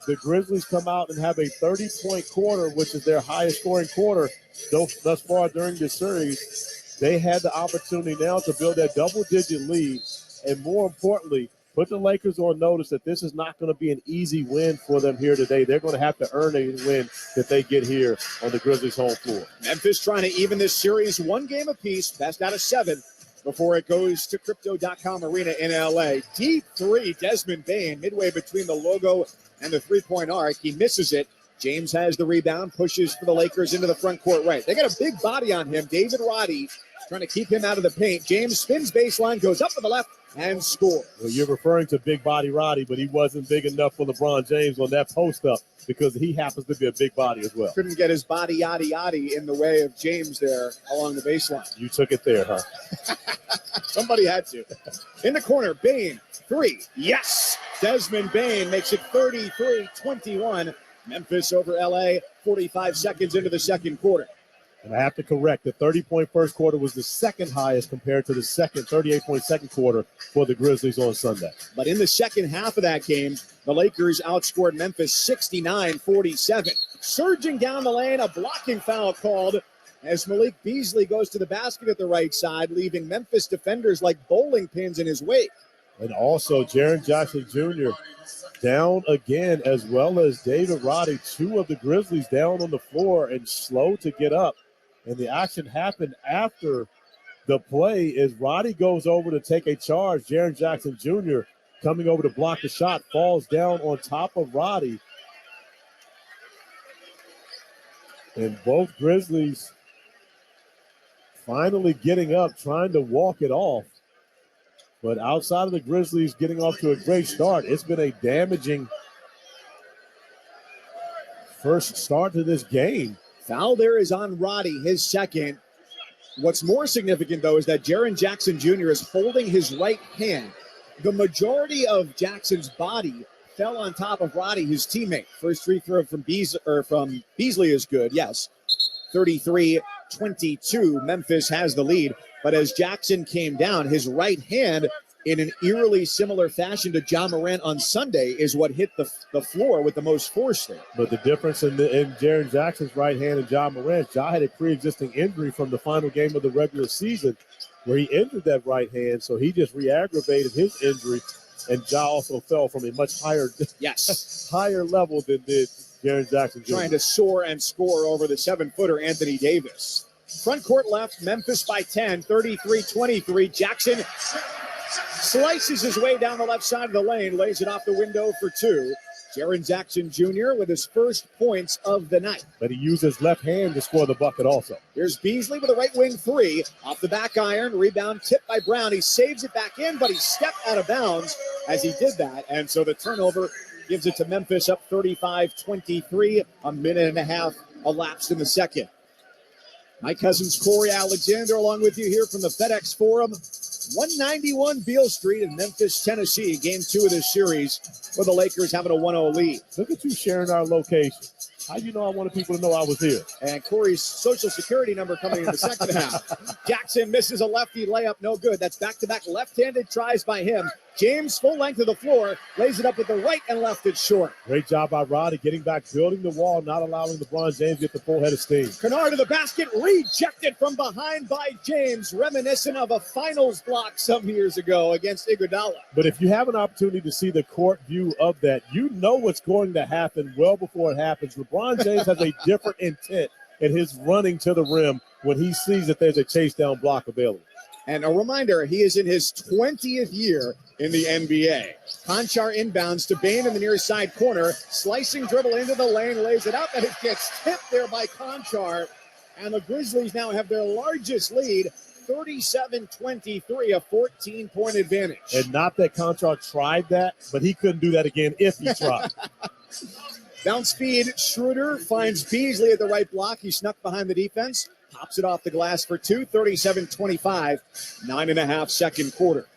the Grizzlies come out and have a 30-point quarter, which is their highest scoring quarter thus far during this series, they had the opportunity now to build that double-digit lead. And more importantly, put the Lakers on notice that this is not going to be an easy win for them here today. They're going to have to earn a win that they get here on the Grizzlies' home floor. Memphis trying to even this series 1 game apiece, best out of 7, before it goes to Crypto.com Arena in L.A. Deep 3, Desmond Bane, midway between the logo and the three-point arc. He misses it. James has the rebound, pushes for the Lakers into the front court right. They got a big body on him. David Roddy trying to keep him out of the paint. James spins baseline, goes up to the left, and scores. Well, you're referring to Big Body Roddy, but he wasn't big enough for LeBron James on that post-up because he happens to be a big body as well. Couldn't get his body yaddy in the way of James there along the baseline. You took it there, huh? Somebody had to. In the corner, Bane, 3. Yes! Desmond Bane makes it 33-21. Memphis over L.A., 45 seconds into the second quarter. And I have to correct, the 30-point first quarter was the second highest compared to the 38-point second quarter for the Grizzlies on Sunday. But in the second half of that game, the Lakers outscored Memphis 69-47. Surging down the lane, a blocking foul called as Malik Beasley goes to the basket at the right side, leaving Memphis defenders like bowling pins in his wake. And also Jaren Jackson Jr. down again, as well as David Roddy, 2 of the Grizzlies down on the floor and slow to get up. And the action happened after the play as Roddy goes over to take a charge. Jaren Jackson Jr. coming over to block the shot, falls down on top of Roddy. And both Grizzlies finally getting up, trying to walk it off. But outside of the Grizzlies getting off to a great start, it's been a damaging first start to this game. Foul there is on Roddy, his second. What's more significant, though, is that Jaren Jackson Jr. is holding his right hand. The majority of Jackson's body fell on top of Roddy, his teammate. First free throw from Beasley is good, yes. 33-22, Memphis has the lead. But as Jackson came down, his right hand, in an eerily similar fashion to Ja Morant on Sunday, is what hit the floor with the most force there. But the difference in Jaren Jackson's right hand and Ja Morant, Ja had a pre-existing injury from the final game of the regular season where he injured that right hand, so he just re-aggravated his injury, and Ja also fell from a much higher, higher level than did Jaren Jackson Jr. Trying to soar and score over the 7-footer Anthony Davis. Front court left, Memphis by 10, 33-23. Jackson slices his way down the left side of the lane, lays it off the window for 2. Jaren Jackson Jr. with his first points of the night. But he used his left hand to score the bucket also. Here's Beasley with a right wing 3. Off the back iron, rebound tipped by Brown. He saves it back in, but he stepped out of bounds as he did that. And so the turnover gives it to Memphis up 35-23. A minute and a half elapsed in the second. Mike Cousins, Corey Alexander, along with you here from the FedEx Forum. 191 Beale Street in Memphis, Tennessee. Game 2 of this series for the Lakers having a 1-0 lead. Look at you sharing our location. How you know I wanted people to know I was here? And Corey's social security number coming in the second half. Jackson misses a lefty layup, no good. That's back-to-back left-handed tries by him. James, full length of the floor, lays it up with the right and left. It's short. Great job by Roddy getting back, building the wall, not allowing LeBron James to get the full head of steam. Kennard to the basket, rejected from behind by James, reminiscent of a finals block some years ago against Iguodala. But if you have an opportunity to see the court view of that, you know what's going to happen well before it happens. LeBron James has a different intent in his running to the rim when he sees that there's a chase down block available. And a reminder, he is in his 20th year in the NBA. Conchar inbounds to Bane in the near side corner. Slicing dribble into the lane, lays it up, and it gets tipped there by Conchar. And the Grizzlies now have their largest lead, 37-23, a 14-point advantage. And not that Conchar tried that, but he couldn't do that again if he tried. Bounce speed, Schroeder finds Beasley at the right block. He snuck behind the defense, pops it off the glass for two, 37-25, 9.5 second quarter.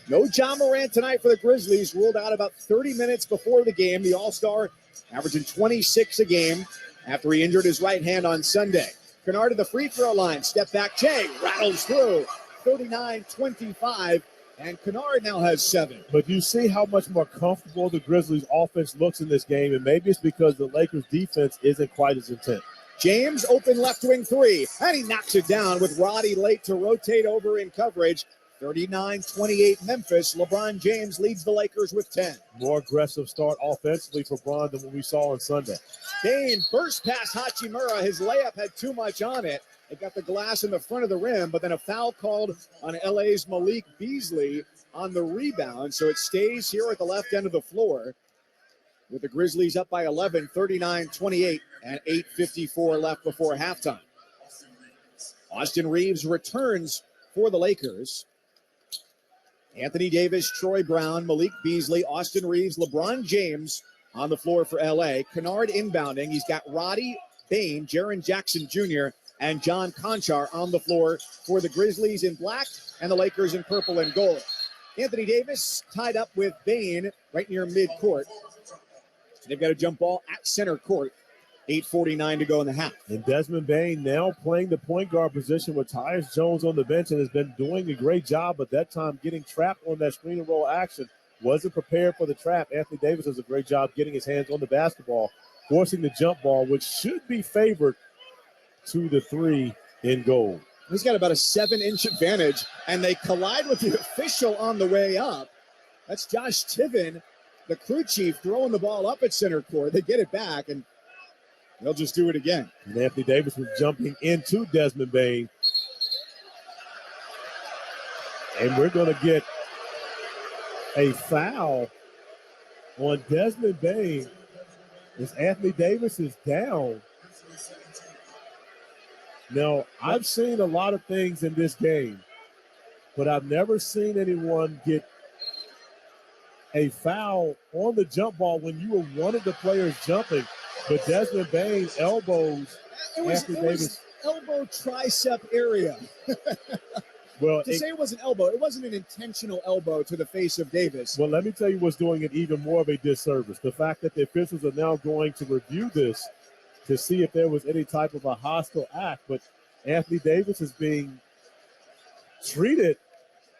No John Morant tonight for the Grizzlies, ruled out about 30 minutes before the game. The All-Star averaging 26 a game after he injured his right hand on Sunday. Kennard to the free throw line, step back, Jay rattles through, 39-25. And Kennard now has 7. But you see how much more comfortable the Grizzlies offense looks in this game, and maybe it's because the Lakers defense isn't quite as intense. James open left wing 3, and he knocks it down with Roddy late to rotate over in coverage. 39-28 Memphis. LeBron James leads the Lakers with 10. More aggressive start offensively for Bron than what we saw on Sunday. Kane burst past Hachimura. His layup had too much on it. It got the glass in the front of the rim, but then a foul called on LA's Malik Beasley on the rebound. So it stays here at the left end of the floor with the Grizzlies up by 11, 39-28, and 8:54 left before halftime. Austin Reeves returns for the Lakers. Anthony Davis, Troy Brown, Malik Beasley, Austin Reeves, LeBron James on the floor for LA. Kennard inbounding. He's got Roddy, Bain, Jaren Jackson Jr., and John Conchar on the floor for the Grizzlies in black and the Lakers in purple and gold. Anthony Davis tied up with Bain right near midcourt. They've got a jump ball at center court. 8:49 to go in the half. And Desmond Bain now playing the point guard position with Tyus Jones on the bench and has been doing a great job, but that time getting trapped on that screen and roll action. Wasn't prepared for the trap. Anthony Davis does a great job getting his hands on the basketball, forcing the jump ball, which should be favored to the 3 in goal. He's got about a 7-inch advantage, and they collide with the official on the way up. That's Josh Tiven, the crew chief, throwing the ball up at center court. They get it back, and they'll just do it again. And Anthony Davis was jumping into Desmond Bain. And we're going to get a foul on Desmond Bain as Anthony Davis is down. Now, I've seen a lot of things in this game, but I've never seen anyone get a foul on the jump ball when you were one of the players jumping. But Desmond Bain elbows Anthony Davis. Elbow tricep area. Well, say it was an elbow, it wasn't an intentional elbow to the face of Davis. Well, let me tell you what's doing it even more of a disservice. The fact that the officials are now going to review this to see if there was any type of a hostile act. But Anthony Davis is being treated.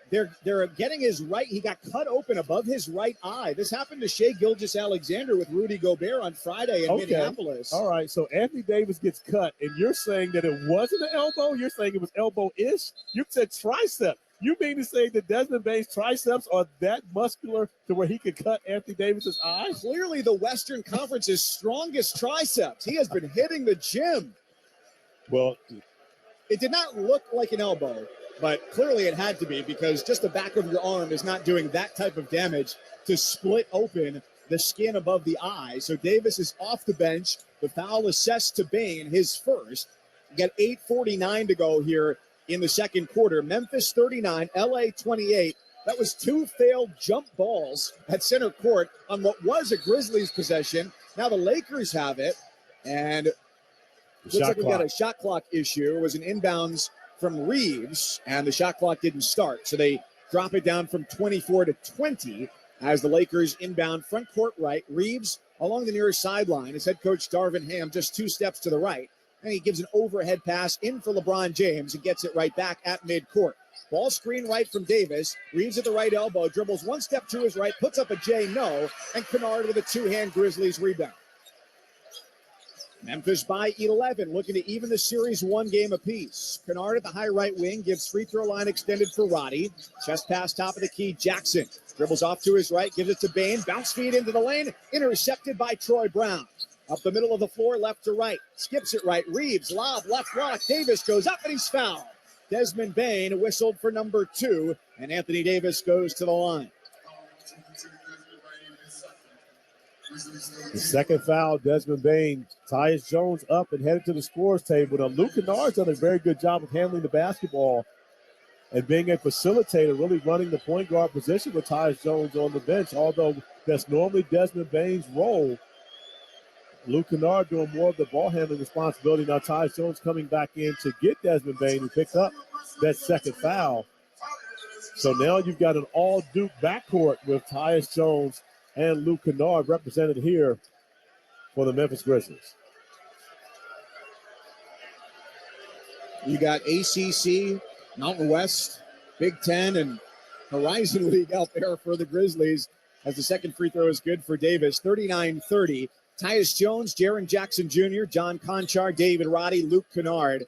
They're getting his right. He got cut open above his right eye. This happened to Shai Gilgeous-Alexander with Rudy Gobert on Friday in Minneapolis. All right, so Anthony Davis gets cut, and you're saying that it wasn't an elbow? You're saying it was elbow-ish? You said tricep. You mean to say that Desmond Bain's triceps are that muscular to where he could cut Anthony Davis's eye? Clearly the Western Conference's strongest triceps. He has been hitting the gym. Well, it did not look like an elbow, but clearly it had to be because just the back of your arm is not doing that type of damage to split open the skin above the eye. So Davis is off the bench. The foul assessed to Bain, his first. You got 8:49 to go here in the second quarter. Memphis 39, LA 28. That was 2 failed jump balls at center court on what was a Grizzlies possession. Now the Lakers have it, and looks like we got a shot clock issue. It was an inbounds from Reeves, and the shot clock didn't start. So they drop it down from 24 to 20 as the Lakers inbound front court right. Reeves along the near sideline. His head coach Darvin Ham just 2 steps to the right. And he gives an overhead pass in for LeBron James and gets it right back at midcourt. Ball screen right from Davis. Reeves at the right elbow, dribbles 1 step to his right, puts up a J-no, and Kennard with a 2-hand Grizzlies rebound. Memphis by 11, looking to even the series 1 game apiece. Kennard at the high right wing gives free throw line extended for Roddy. Chest pass top of the key, Jackson. Dribbles off to his right, gives it to Bain. Bounce feed into the lane, intercepted by Troy Brown. Up the middle of the floor, left to right. Skips it right. Reeves, lob, left block. Davis goes up and he's fouled. Desmond Bain whistled for number 2, and Anthony Davis goes to the line. The second foul, Desmond Bain. Tyus Jones up and headed to the scores table. Now, Luke Kennard's done a very good job of handling the basketball and being a facilitator, really running the point guard position with Tyus Jones on the bench. Although that's normally Desmond Bain's role, Luke Kennard doing more of the ball handling responsibility. Now Tyus Jones coming back in to get Desmond Bain, who picked up that second foul. So now you've got an all-Duke backcourt with Tyus Jones and Luke Kennard represented here for the Memphis Grizzlies. You got ACC, Mountain West, Big Ten, and Horizon League out there for the Grizzlies as the second free throw is good for Davis. 39-30. Tyus Jones, Jaren Jackson Jr., John Conchar, David Roddy, Luke Kennard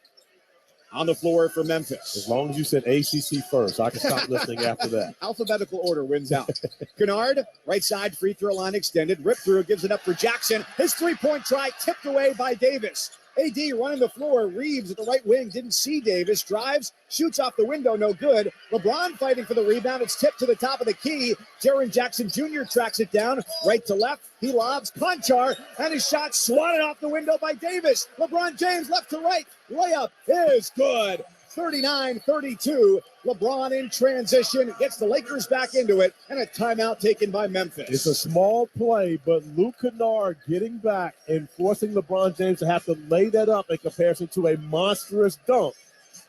on the floor for Memphis. As long as you said ACC first, I can stop listening after that. Alphabetical order wins out. Kennard, right side, free throw line extended. Rip through, gives it up for Jackson. His three-point try tipped away by Davis. AD running the floor. Reeves at the right wing didn't see Davis. Drives, shoots off the window, no good. LeBron fighting for the rebound. It's tipped to the top of the key. Jaren Jackson Jr. tracks it down, right to left. He lobs Conchar, and his shot swatted off the window by Davis. LeBron James left to right. Layup is good. 39-32. LeBron in transition, gets the Lakers back into it, and a timeout taken by Memphis. It's a small play, but Luke Kennard getting back and forcing LeBron James to have to lay that up in comparison to a monstrous dunk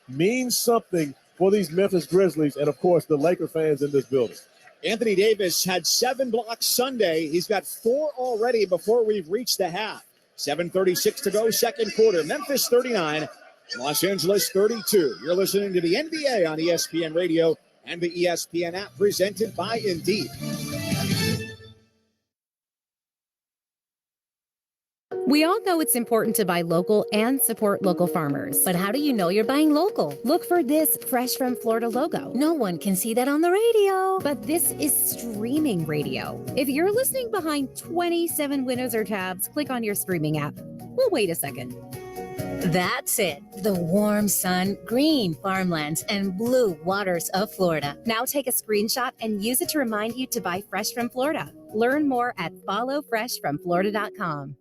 means something for these Memphis Grizzlies and, of course, the Laker fans in this building. Anthony Davis had 7 blocks Sunday. He's got 4 already before we've reached the half. 7:36 to go, second quarter. Memphis 39, Los Angeles 32. You're listening to the NBA on ESPN Radio and the ESPN app, presented by Indeed. We all know it's important to buy local and support local farmers. But how do you know you're buying local? Look for this Fresh from Florida logo. No one can see that on the radio, but this is streaming radio. If you're listening behind 27 windows or tabs, click on your streaming app. Well, wait a second. That's it. The warm sun, green farmlands, and blue waters of Florida. Now take a screenshot and use it to remind you to buy Fresh from Florida. Learn more at followfreshfromflorida.com.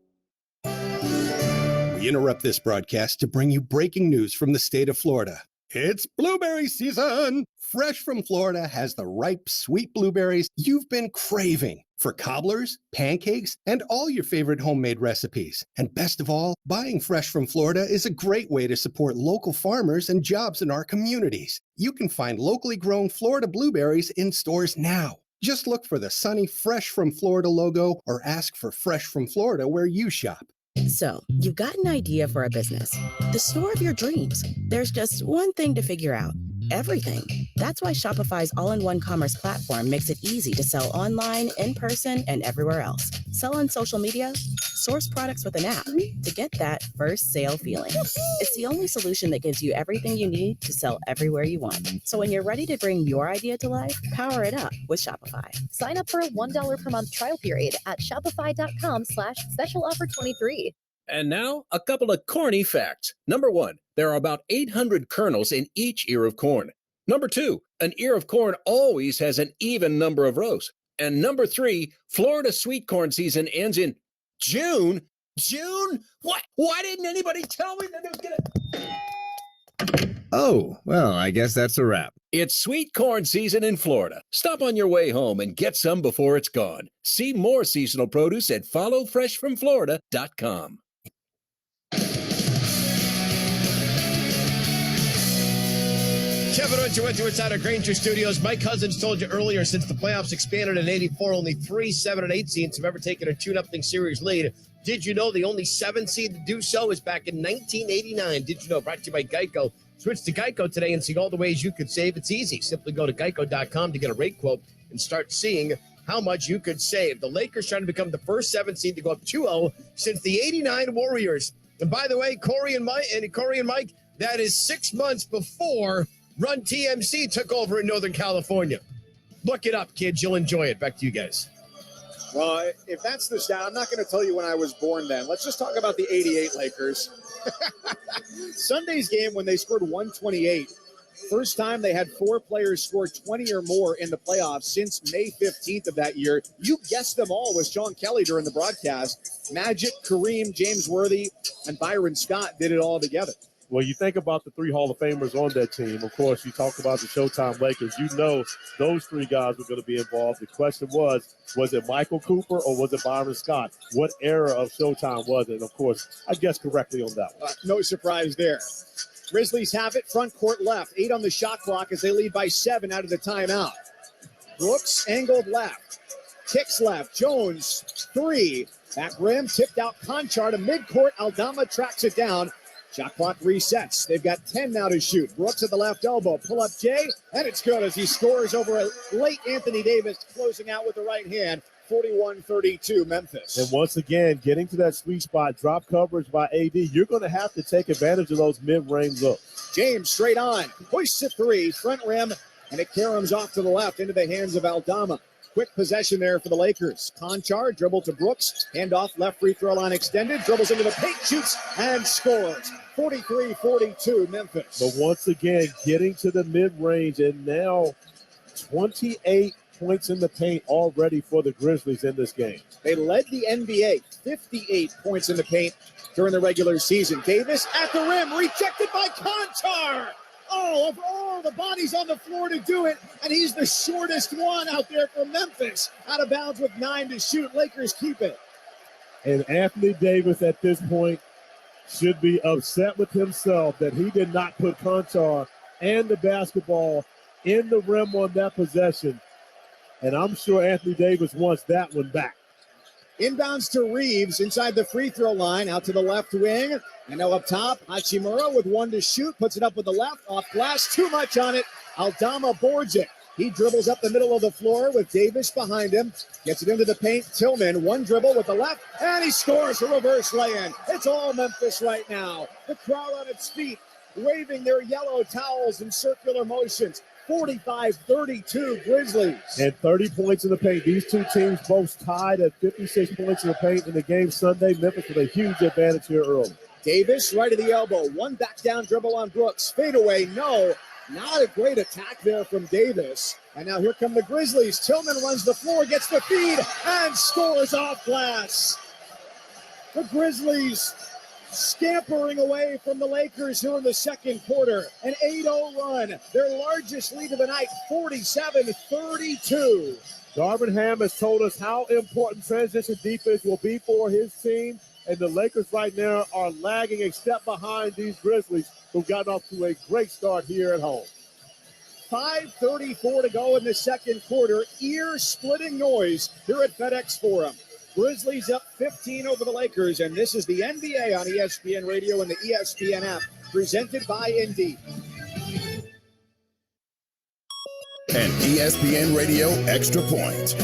We interrupt this broadcast to bring you breaking news from the state of Florida. It's blueberry season! Fresh from Florida has the ripe, sweet blueberries you've been craving for cobblers, pancakes, and all your favorite homemade recipes. And best of all, buying fresh from Florida is a great way to support local farmers and jobs in our communities. You can find locally grown Florida blueberries in stores now. Just look for the sunny Fresh from Florida logo or ask for Fresh from Florida where you shop. So, you've got an idea for a business, the store of your dreams. There's just one thing to figure out: everything. That's why Shopify's all-in-one commerce platform makes it easy to sell online, in person, and everywhere else. Sell on social media, source products with an app to get that first sale feeling. It's the only solution that gives you everything you need to sell everywhere you want. So when you're ready to bring your idea to life, power it up with Shopify. Sign up for a $1 per month trial period at shopify.com/special offer 23. And now, a couple of corny facts. Number 1, there are about 800 kernels in each ear of corn. Number 2, an ear of corn always has an even number of rows. And number 3, Florida sweet corn season ends in June. June? What? Why didn't anybody tell me that it was gonna... Oh, well, I guess that's a wrap. It's sweet corn season in Florida. Stop on your way home and get some before it's gone. See more seasonal produce at followfreshfromflorida.com. Kevin went out of Granger Studios. Mike Cousins told you earlier, since the playoffs expanded in 84, only 3 7 and 8 seeds have ever taken a 2-0 series lead. Did you know the only 7 seed to do so is back in 1989? Did you know? Brought to you by Geico. Switch to Geico today and see all the ways you could save. It's easy. Simply go to geico.com to get a rate quote and start seeing how much you could save. The Lakers trying to become the first 7 seed to go up 2-0 since the 89 Warriors. And by the way, Corey and Mike, that is 6 months before Run TMC took over in Northern California. Look it up, kids. You'll enjoy it. Back to you guys. Well, if that's the stat, I'm not going to tell you when I was born then. Let's just talk about the 88 Lakers. Sunday's game when they scored 128. First time they had 4 players score 20 or more in the playoffs since May 15th of that year. You guessed them all with Sean Kelly during the broadcast. Magic, Kareem, James Worthy, and Byron Scott did it all together. Well, you think about the 3 Hall of Famers on that team. Of course, you talk about the Showtime Lakers. You know those 3 guys were going to be involved. The question was it Michael Cooper or was it Byron Scott? What era of Showtime was it? And, of course, I guessed correctly on that one. No surprise there. Grizzlies have it, front court left. 8 on the shot clock as they lead by 7 out of the timeout. Brooks angled left. Kicks left. Jones, 3. Back rim, tipped out Conchar to midcourt. Aldama tracks it down. Shot clock resets. They've got 10 now to shoot. Brooks at the left elbow. Pull up Jay, and it's good as he scores over a late Anthony Davis, closing out with the right hand. 41-32 Memphis. And once again, getting to that sweet spot, drop coverage by AD, you're going to have to take advantage of those mid-range looks. James straight on. Hoists a 3, front rim, and it caroms off to the left into the hands of Aldama. Quick possession there for the Lakers. Conchar, dribble to Brooks, handoff, left free throw line extended, dribbles into the paint, shoots, and scores. 43-42 Memphis. But once again, getting to the mid-range, and now 28 points in the paint already for the Grizzlies in this game. They led the NBA, 58 points in the paint during the regular season. Davis at the rim, rejected by Conchar. Oh, of all the bodies on the floor to do it, and he's the shortest one out there for Memphis. Out of bounds with 9 to shoot. Lakers keep it. And Anthony Davis at this point should be upset with himself that he did not put Conchar and the basketball in the rim on that possession. And I'm sure Anthony Davis wants that one back. Inbounds to Reeves inside the free throw line, out to the left wing. And now up top, Hachimura with 1 to shoot, puts it up with the left, off glass, too much on it. Aldama boards it. He dribbles up the middle of the floor with Davis behind him, gets it into the paint. Tillman, 1 dribble with the left, and he scores a reverse lay-in. It's all Memphis right now. The crowd on its feet, waving their yellow towels in circular motions. 45-32 Grizzlies. And 30 points in the paint. These two teams both tied at 56 points in the paint in the game Sunday. Memphis with a huge advantage here early. Davis right of the elbow. 1 back down dribble on Brooks. Fadeaway, no. Not a great attack there from Davis. And now here come the Grizzlies. Tillman runs the floor, gets the feed, and scores off glass. The Grizzlies scampering away from the Lakers here in the second quarter. An 8-0 run. Their largest lead of the night, 47-32. Darvin Ham has told us how important transition defense will be for his team. And the Lakers right now are lagging a step behind these Grizzlies, who've gotten off to a great start here at home. 5:34 to go in the second quarter. Ear-splitting noise here at FedEx Forum. Grizzlies up 15 over the Lakers, and this is the NBA on ESPN Radio and the ESPN app, presented by Indeed. An ESPN Radio Extra Point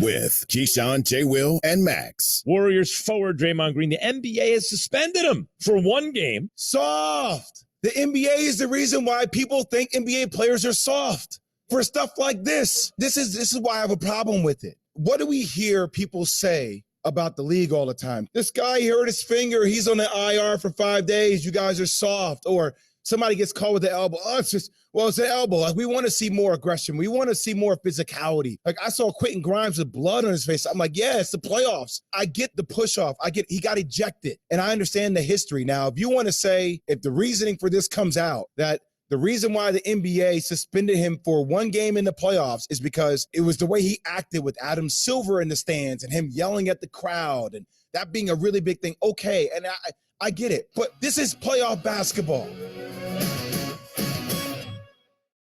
with Keyshawn, J. Will, and Max. Warriors forward Draymond Green. The NBA has suspended him for 1 game. Soft. The NBA is the reason why people think NBA players are soft for stuff like this. This is why I have a problem with it. What do we hear people say about the league all the time? This guy hurt his finger. He's on the IR for 5 days. You guys are soft. Or somebody gets caught with the elbow. Oh, it's an elbow. Like, we want to see more aggression. We want to see more physicality. Like, I saw Quentin Grimes with blood on his face. I'm like, yeah, it's the playoffs. I get the push off. He got ejected. And I understand the history. Now, if you want to say, if the reasoning for this comes out, that the reason why the NBA suspended him for 1 game in the playoffs is because it was the way he acted with Adam Silver in the stands and him yelling at the crowd and that being a really big thing. Okay, and I get it. But this is playoff basketball.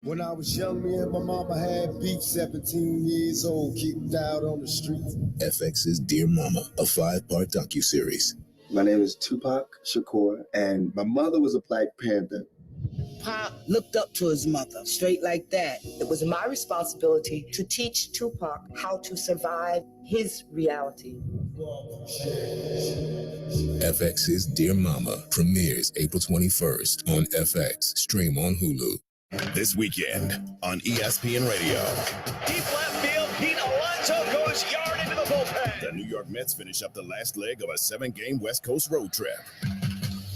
When I was young, me and my mama had beef, 17 years old, kicked out on the streets. FX's Dear Mama, a 5-part docuseries. My name is Tupac Shakur, and my mother was a Black Panther. Pop looked up to his mother, straight like that. It was my responsibility to teach Tupac how to survive his reality. FX's Dear Mama premieres April 21st on FX. Stream on Hulu. This weekend on ESPN Radio. Deep left field, Pete Alonso goes yard into the bullpen. The New York Mets finish up the last leg of a 7-game West Coast road trip.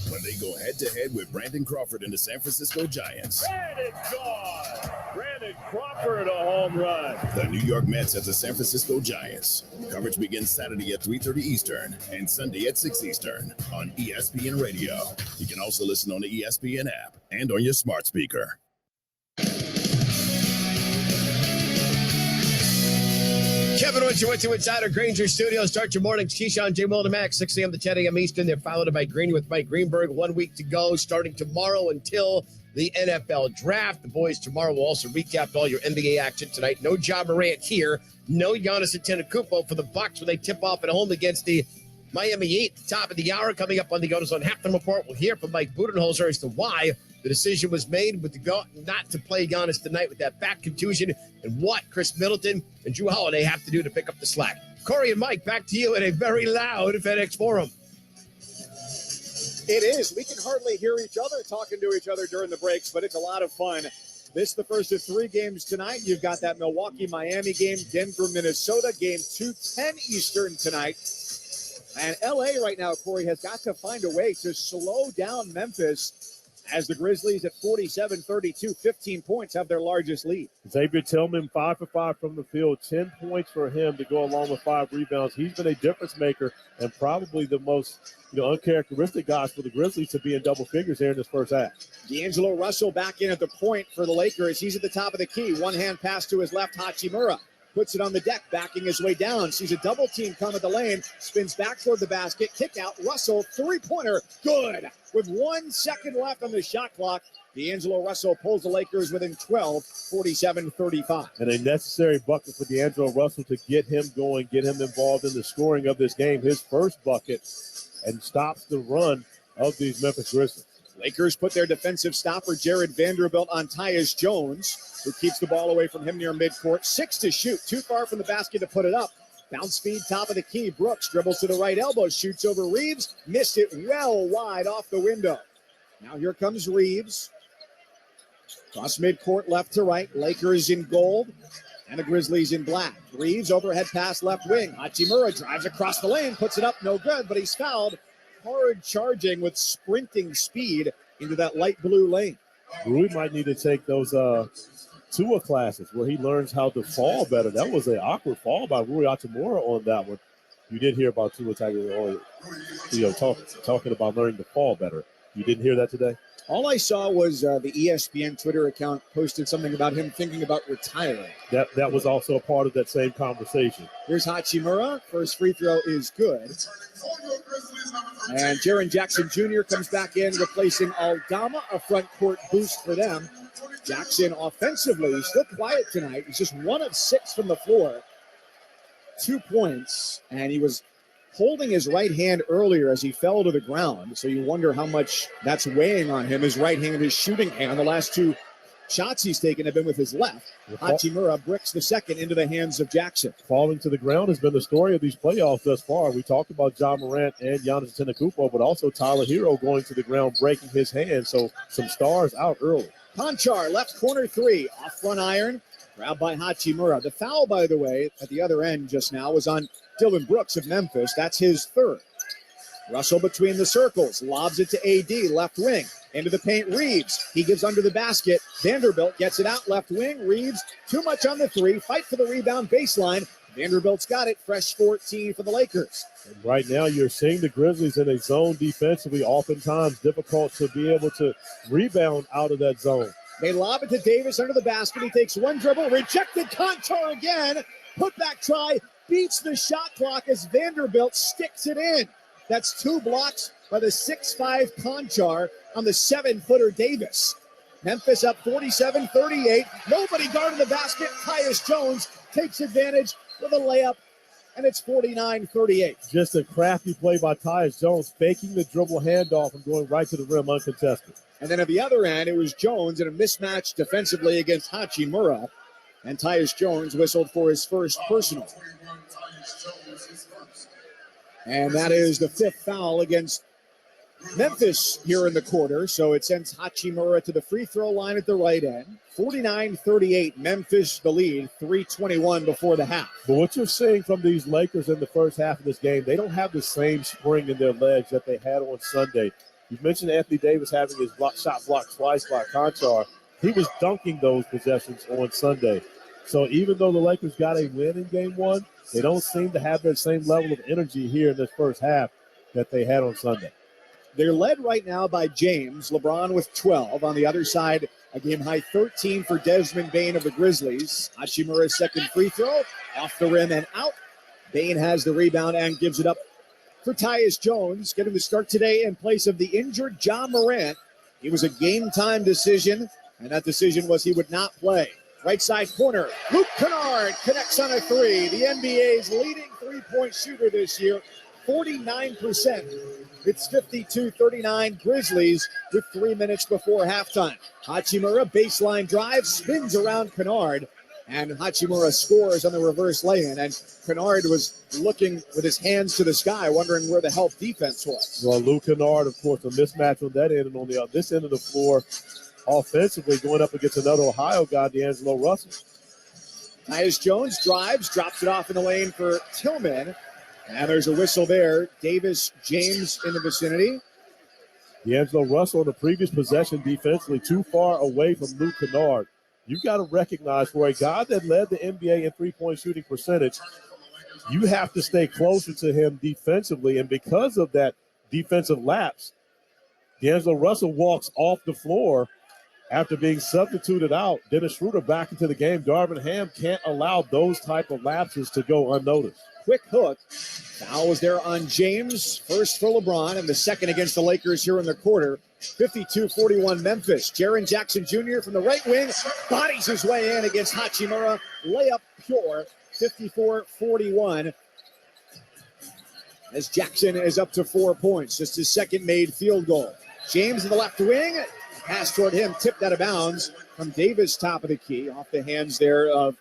when they go head-to-head with Brandon Crawford and the San Francisco Giants. And it's gone. Brandon Crawford, a home run. The New York Mets at the San Francisco Giants. Coverage begins Saturday at 3:30 Eastern and Sunday at 6 Eastern on ESPN Radio. You can also listen on the ESPN app and on your smart speaker. Kevin Witcher inside our Granger studio. Start your mornings. Keyshawn, J. Will, and Max, 6 a.m. to 10 a.m. Eastern. They're followed by Greeny with Mike Greenberg. 1 week to go, starting tomorrow until the NFL draft. The boys tomorrow will also recap all your NBA action tonight. No Ja Morant here. No Giannis Antetokounmpo for the Bucks when they tip off at home against the Miami Heat. Top of the hour coming up on the AutoZone Halftime Report. We'll hear from Mike Budenholzer as to why the decision was made with not to play Giannis tonight with that back contusion and what Chris Middleton and Drew Holiday have to do to pick up the slack. Corey and Mike, back to you in a very loud FedEx Forum. It is. We can hardly hear each other talking to each other during the breaks, but it's a lot of fun. This is the first of 3 games tonight. You've got that Milwaukee-Miami game, Denver-Minnesota game, 2:10 Eastern tonight. And L.A. right now, Corey, has got to find a way to slow down Memphis as the Grizzlies at 47-32, 15 points, have their largest lead. Xavier Tillman, 5 for 5 from the field, 10 points for him to go along with 5 rebounds. He's been a difference maker and probably the most uncharacteristic guys for the Grizzlies to be in double figures here in this first half. D'Angelo Russell back in at the point for the Lakers. He's at the top of the key. One-hand pass to his left, Hachimura. Puts it on the deck, backing his way down. Sees a double team come at the lane. Spins back toward the basket. Kick out. Russell, three-pointer. Good. With 1 second left on the shot clock, D'Angelo Russell pulls the Lakers within 12, 47-35. And a necessary bucket for D'Angelo Russell to get him going, get him involved in the scoring of this game. His first bucket, and stops the run of these Memphis Grizzlies. Lakers put their defensive stopper, Jared Vanderbilt, on Tyus Jones, who keeps the ball away from him near midcourt. 6 to shoot, too far from the basket to put it up. Bounce feed, top of the key. Brooks dribbles to the right elbow, shoots over Reeves, missed it well wide off the window. Now here comes Reeves. Cross midcourt, left to right. Lakers in gold and the Grizzlies in black. Reeves, overhead pass, left wing. Hachimura drives across the lane, puts it up, no good, but he's fouled. Hard charging with sprinting speed into that light blue lane. Rui might need to take those Tua classes where he learns how to fall better. That was an awkward fall by Rui Hachimura on that one. You did hear about Tua talking about learning to fall better. You didn't hear that today? All I saw was the ESPN Twitter account posted something about him thinking about retiring. That was also a part of that same conversation. Here's Hachimura. First free throw is good. And Jaren Jackson Jr. comes back in, replacing Aldama, a front court boost for them. Jackson offensively, he's still quiet tonight. He's just 1 of 6 from the floor. 2 points, and he was holding his right hand earlier as he fell to the ground. So you wonder how much that's weighing on him. His right hand, his shooting hand. The last 2 shots he's taken have been with his left. Hachimura bricks the second into the hands of Jackson. Falling to the ground has been the story of these playoffs thus far. We talked about Ja Morant and Giannis Antetokounmpo, but also Tyler Hero going to the ground, breaking his hand. So some stars out early. Conchar, left corner 3, off front iron. Grabbed by Hachimura. The foul, by the way, at the other end just now was on Dylan Brooks of Memphis. That's his 3rd. Russell between the circles. Lobs it to AD, left wing. Into the paint, Reeves. He gives under the basket. Vanderbilt gets it out, left wing. Reeves, too much on the 3. Fight for the rebound, baseline. Vanderbilt's got it. Fresh 14 for the Lakers. And right now you're seeing the Grizzlies in a zone defensively, oftentimes difficult to be able to rebound out of that zone. They lob it to Davis under the basket. He takes 1 dribble, rejected. Conchar again. Put back try, beats the shot clock as Vanderbilt sticks it in. That's 2 blocks by the 6'5" Conchar on the 7-footer Davis. Memphis up 47-38. Nobody guarded the basket. Tyus Jones takes advantage with a layup, and it's 49-38. Just a crafty play by Tyus Jones, faking the dribble handoff and going right to the rim uncontested. And then at the other end, it was Jones in a mismatch defensively against Hachimura. And Tyus Jones whistled for his first personal. And that is the 5th foul against Memphis here in the quarter. So it sends Hachimura to the free throw line at the right end. 49-38, Memphis the lead, 3:21 before the half. But what you're seeing from these Lakers in the first half of this game, they don't have the same spring in their legs that they had on Sunday. You mentioned Anthony Davis having his shot blocked twice by Conchar. He was dunking those possessions on Sunday. So even though the Lakers got a win in game one, they don't seem to have that same level of energy here in this first half that they had on Sunday. They're led right now by James. LeBron with 12. On the other side, a game-high 13 for Desmond Bane of the Grizzlies. Hachimura's second free throw, off the rim and out. Bane has the rebound and gives it up for Tyus Jones, getting the start today in place of the injured Ja Morant. It was a game-time decision, and that decision was he would not play. Right side corner, Luke Kennard connects on a three. The NBA's leading three-point shooter this year, 49%. It's 52-39 Grizzlies with 3 minutes before halftime. Hachimura, baseline drive, spins around Kennard, and Hachimura scores on the reverse lay-in. And Kennard was looking with his hands to the sky, wondering where the help defense was. Well, Luke Kennard, of course, a mismatch on that end, and on this end of the floor, offensively going up against another Ohio guy, D'Angelo Russell. Tyus Jones drives, drops it off in the lane for Tillman. And there's a whistle there. Davis, James in the vicinity. D'Angelo Russell in the previous possession defensively too far away from Luke Kennard. You've got to recognize for a guy that led the NBA in three-point shooting percentage, you have to stay closer to him defensively. And because of that defensive lapse, D'Angelo Russell walks off the floor after being substituted out. Dennis Schroeder back into the game. Darvin Ham can't allow those type of lapses to go unnoticed. Quick hook. Foul was there on James. First for LeBron and the second against the Lakers here in the quarter. 52-41 Memphis. Jaren Jackson Jr. from the right wing bodies his way in against Hachimura. Layup pure. 54-41. As Jackson is up to 4 points. Just his second made field goal. James in the left wing. Pass toward him, tipped out of bounds from Davis, top of the key. Off the hands there of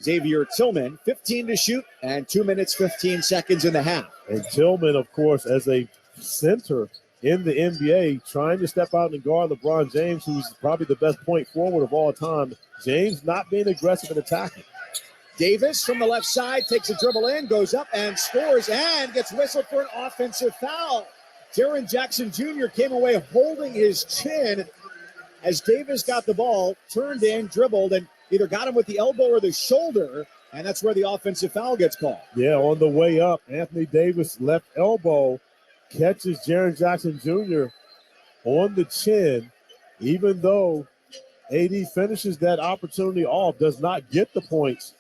Xavier Tillman. 15 to shoot and 2 minutes, 15 seconds in the half. And Tillman, of course, as a center in the NBA, trying to step out and guard LeBron James, who's probably the best point forward of all time. James not being aggressive in attacking. Davis from the left side takes a dribble in, goes up and scores and gets whistled for an offensive foul. Jaren Jackson Jr. came away holding his chin as Davis got the ball, turned in, dribbled, and either got him with the elbow or the shoulder, and that's where the offensive foul gets called. Yeah, on the way up, Anthony Davis left elbow catches Jaren Jackson Jr. on the chin, even though AD finishes that opportunity off, does not get the points,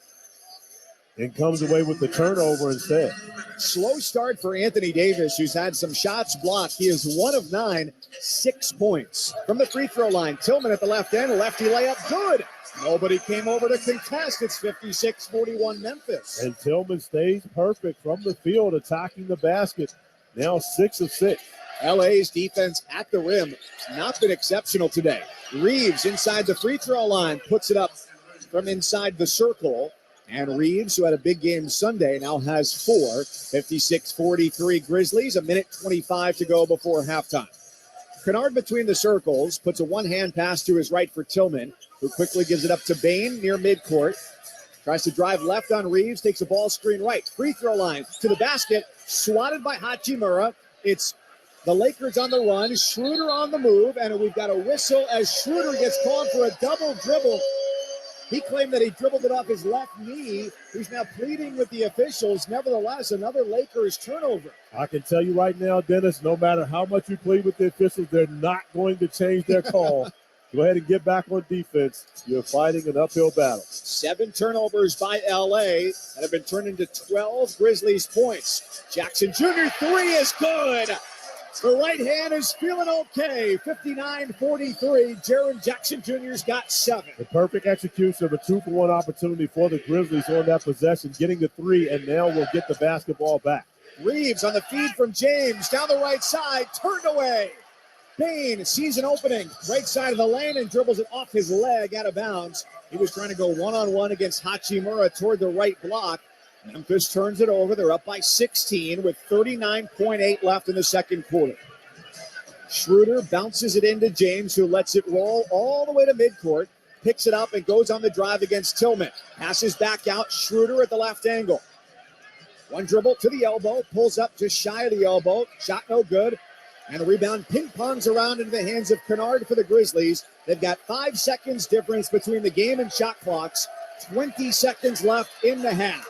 and comes away with the turnover instead. Slow start for Anthony Davis, who's had some shots blocked. He is 1 of 9, 6 points. From the free throw line, Tillman at the left end, lefty layup, good. Nobody came over to contest. It's 56-41 Memphis. And Tillman stays perfect from the field, attacking the basket. Now 6 of 6. LA's defense at the rim, not been exceptional today. Reeves inside the free throw line, puts it up from inside the circle. And Reeves, who had a big game Sunday, now has 4. 56-43 Grizzlies, a minute 25 to go before halftime. Kennard between the circles, puts a one-hand pass to his right for Tillman, who quickly gives it up to Bane near midcourt. Tries to drive left on Reeves, takes a ball screen right. Free throw line to the basket, swatted by Hachimura. It's the Lakers on the run, Schroeder on the move, and we've got a whistle as Schroeder gets called for a double dribble. He claimed that he dribbled it off his left knee. He's now pleading with the officials. Nevertheless, another Lakers turnover. I can tell you right now, Dennis, no matter how much you plead with the officials, they're not going to change their call. Go ahead and get back on defense. You're fighting an uphill battle. 7 turnovers by LA that have been turned into 12 Grizzlies points. Jackson Jr. 3 is good. The right hand is feeling okay. 59-43. Jaren Jackson Jr.'s got 7. The perfect execution of a 2-for-1 opportunity for the Grizzlies on that possession, getting the 3, and now we'll get the basketball back. Reeves on the feed from James, down the right side, turned away. Bane sees an opening, right side of the lane, and dribbles it off his leg out of bounds. He was trying to go one-on-one against Hachimura toward the right block. Memphis turns it over. They're up by 16 with 39.8 left in the second quarter. Schroeder bounces it into James, who lets it roll all the way to midcourt, picks it up and goes on the drive against Tillman. Passes back out, Schroeder at the left angle. One dribble to the elbow, pulls up just shy of the elbow. Shot no good. And the rebound ping-pongs around into the hands of Kennard for the Grizzlies. They've got 5 seconds difference between the game and shot clocks. 20 seconds left in the half.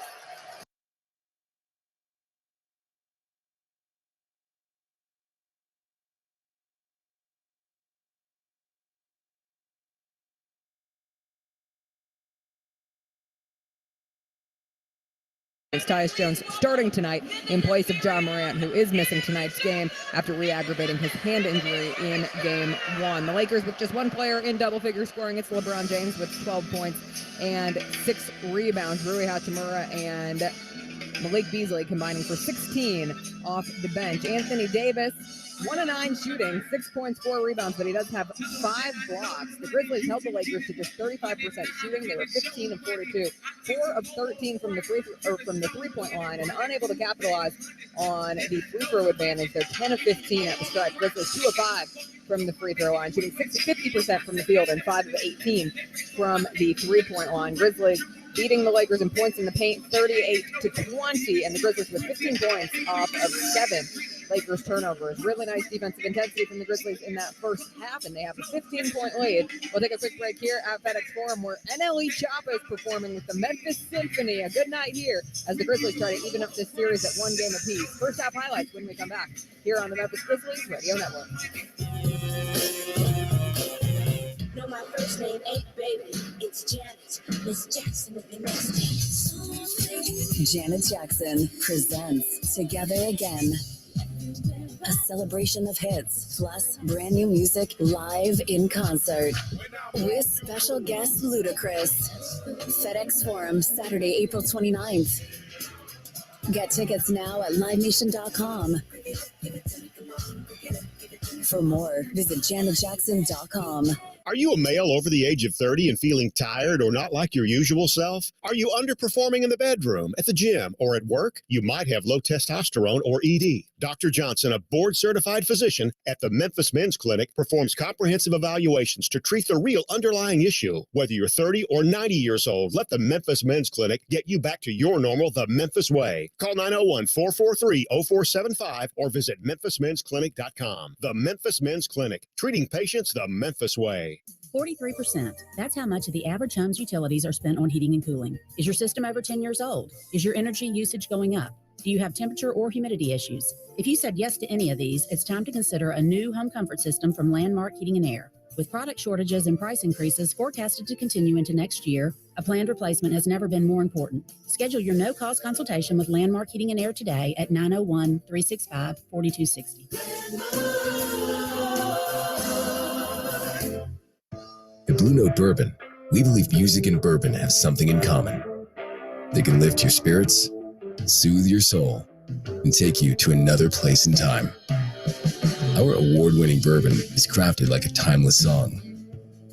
Tyus Jones starting tonight in place of John Morant, who is missing tonight's game after re-aggravating his hand injury in Game 1. The Lakers with just one player in double-figure scoring. It's LeBron James with 12 points and 6 rebounds. Rui Hachimura and Malik Beasley combining for 16 off the bench. Anthony Davis, 1-9 shooting, 6 points, 4 rebounds, but he does have 5 blocks. The Grizzlies held the Lakers to just 35% shooting. They were 15 of 42, 4 of 13 from the three-point line, and unable to capitalize on the free throw advantage. They're 10 of 15 at the stretch. Grizzlies 2 of 5 from the free throw line, shooting 50% from the field and 5 of 18 from the three-point line. Grizzlies beating the Lakers in points in the paint, 38-20, and the Grizzlies with 15 points off of 7 Lakers turnovers. Really nice defensive intensity from the Grizzlies in that first half, and they have a 15-point lead. We'll take a quick break here at FedEx Forum, where ae7a is performing with the Memphis Symphony. A good night here as the Grizzlies try to even up this series at 1 game apiece. First half highlights when we come back here on the Memphis Grizzlies Radio Network. No, my first name ain't baby. It's Janet. Miss Jackson with the next name. Janet Jackson presents Together Again, a celebration of hits, plus brand new music live in concert with special guest Ludacris. FedEx Forum, Saturday, April 29th. Get tickets now at livenation.com. For more, visit janetjackson.com. Are you a male over the age of 30 and feeling tired or not like your usual self? Are you underperforming in the bedroom, at the gym, or at work? You might have low testosterone or ED. Dr. Johnson, a board-certified physician at the Memphis Men's Clinic, performs comprehensive evaluations to treat the real underlying issue. Whether you're 30 or 90 years old, let the Memphis Men's Clinic get you back to your normal the Memphis way. Call 901-443-0475 or visit memphismensclinic.com. The Memphis Men's Clinic, treating patients the Memphis way. 43%. That's how much of the average home's utilities are spent on heating and cooling. Is your system over 10 years old? Is your energy usage going up? Do you have temperature or humidity issues? If you said yes to any of these, it's time to consider a new home comfort system from Landmark Heating and Air. With product shortages and price increases forecasted to continue into next year, a planned replacement has never been more important. Schedule your no-cost consultation with Landmark Heating and Air today at 901-365-4260. At Blue Note Bourbon, we believe music and bourbon have something in common. They can lift your spirits, soothe your soul, and take you to another place in time. Our award-winning bourbon is crafted like a timeless song,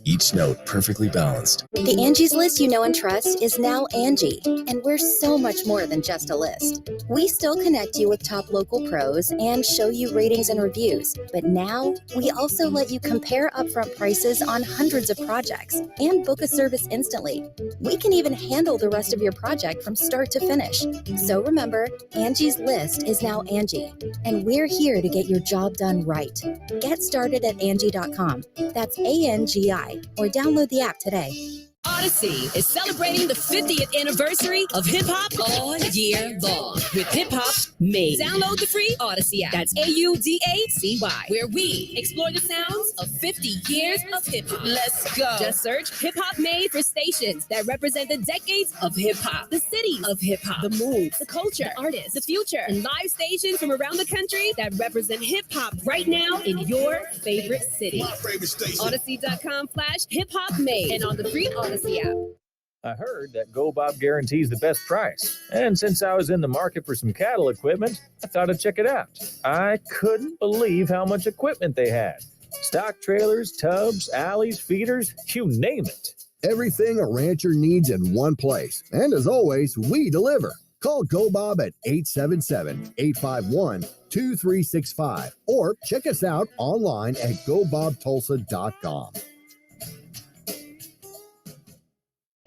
each note perfectly balanced. The Angie's List you know and trust is now Angie, and we're so much more than just a list. We still connect you with top local pros and show you ratings and reviews, but now we also let you compare upfront prices on hundreds of projects and book a service instantly. We can even handle the rest of your project from start to finish. So remember, Angie's List is now Angie, and we're here to get your job done right. Get started at Angie.com. That's ANGI. Or download the app today. Odyssey is celebrating the 50th anniversary of hip-hop all year long with Hip-Hop Made. Download the free Odyssey app. That's AUDACY, where we explore the sounds of 50 years of hip-hop. Let's go. Just search Hip-Hop Made for stations that represent the decades of hip-hop, the cities of hip-hop, the moves, the culture, the artists, the future, and live stations from around the country that represent hip-hop right now in your favorite city. My favorite station. Odyssey.com/Hip-Hop Made and on the free Odyssey app. I heard that Go Bob guarantees the best price. And since I was in the market for some cattle equipment, I thought I'd check it out. I couldn't believe how much equipment they had. Stock trailers, tubs, alleys, feeders, you name it. Everything a rancher needs in one place. And as always, we deliver. Call Go Bob at 877-851-2365 or check us out online at gobobtulsa.com.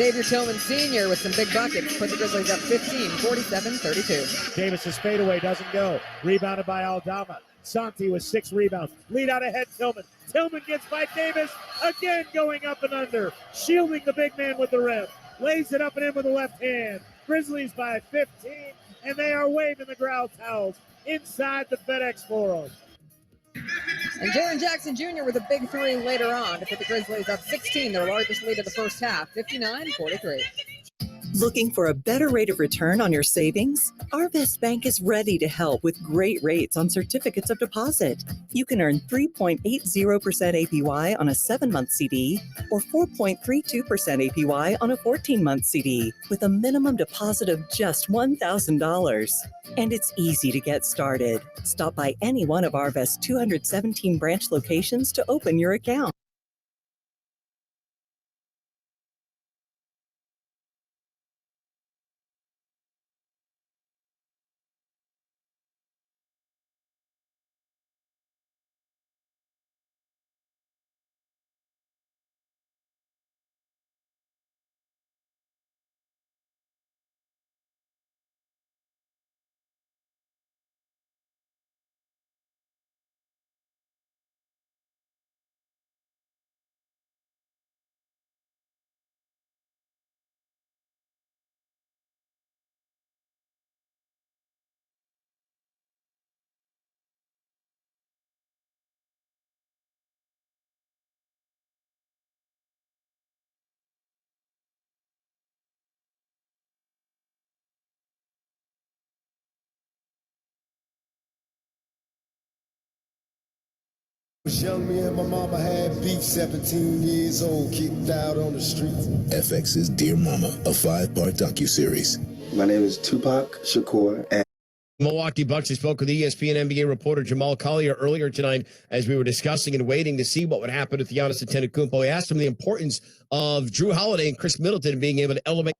Xavier Tillman Sr. with some big buckets put the Grizzlies up 15, 47-32. Davis's fadeaway doesn't go. Rebounded by Aldama. Santi with 6 rebounds. Lead out ahead, Tillman. Tillman gets by Davis. Again going up and under. Shielding the big man with the rim. Lays it up and in with the left hand. Grizzlies by 15, and they are waving the growl towels inside the FedEx Forum. And Jaren Jackson Jr. with a big three later on to put the Grizzlies up 16, their largest lead of the first half, 59-43. Looking for a better rate of return on your savings? Arvest Bank is ready to help with great rates on certificates of deposit. You can earn 3.80% APY on a 7-month CD or 4.32% APY on a 14-month CD with a minimum deposit of just $1,000. And it's easy to get started. Stop by any one of Arvest's 217 branch locations to open your account. Was young, me and my mama had beef, 17 years old, kicked out on the streets. FX's Dear Mama, a 5-part docuseries. My name is Tupac Shakur, and Milwaukee Bucks. I spoke with ESPN NBA reporter Jamal Collier earlier tonight as we were discussing and waiting to see what would happen with Giannis Antetokounmpo. I asked him the importance of Drew Holiday and Chris Middleton being able to elevate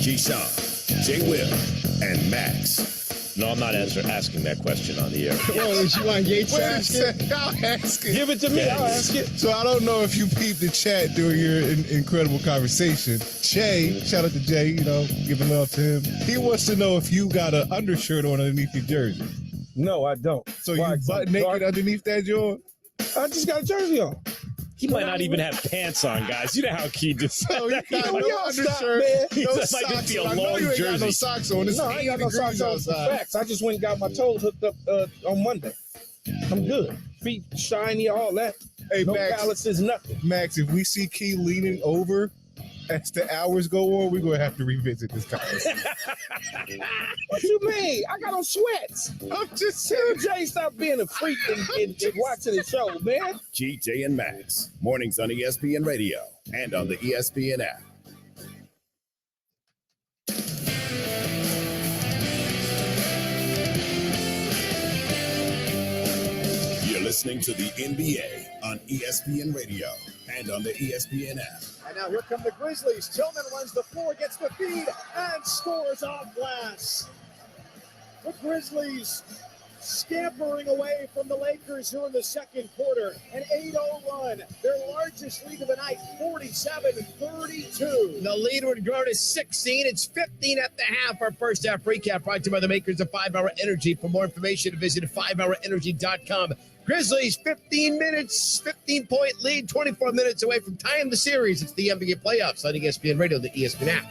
Keyshawn, J. Will, and Max. No, I'm not asking that question on the air. Well, is you want Yates to ask it? I'll ask it. Give it to me. I'll ask it. So I don't know if you peeped the chat during your incredible conversation. Jay, shout out to Jay, giving love to him. He wants to know if you got an undershirt on underneath your jersey. No, I don't. So you butt naked underneath that, Jordan? I just got a jersey on. He might not even have pants on, guys. You know how Key just said So that. you got no undershirt, He no said might just socks be a on. I know long you ain't jersey. got no socks on. It's No, I ain't got no 80 socks degrees on. outside. Facts. I just went and got my toes hooked up on Monday. I'm good. Feet shiny, all that. Hey, no Max, calluses, nothing. Max, if we see Key leaning over as the hours go on, we're going to have to revisit this conversation. What you mean? I got on sweats. I'm just saying. Jay, stop being a freak and watching the show, man. GJ and Max. Mornings on ESPN Radio and on the ESPN app. You're listening to the NBA on ESPN Radio and on the ESPN app. And now here come the Grizzlies. Tillman runs the floor, gets the feed, and scores off glass. The Grizzlies scampering away from the Lakers here in the second quarter. An 8-0 run, their largest lead of the night, 47-32. The lead would grow to 16. It's 15 at the half. Our first half recap brought to you by the makers of 5-Hour Energy. For more information, visit 5hourenergy.com. Grizzlies, 15 minutes, 15-point lead, 24 minutes away from tying the series. It's the NBA playoffs on ESPN Radio, the ESPN app.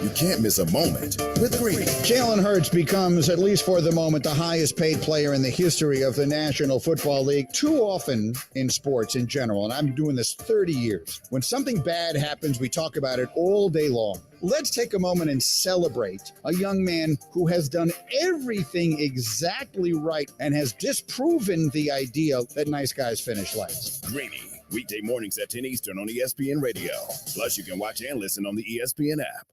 You can't miss a moment with Greeny. Jalen Hurts becomes, at least for the moment, the highest paid player in the history of the National Football League. Too often in sports in general, and I'm doing this 30 years, when something bad happens, we talk about it all day long. Let's take a moment and celebrate a young man who has done everything exactly right and has disproven the idea that nice guys finish last. Greeny, weekday mornings at 10 Eastern on ESPN Radio. Plus, you can watch and listen on the ESPN app.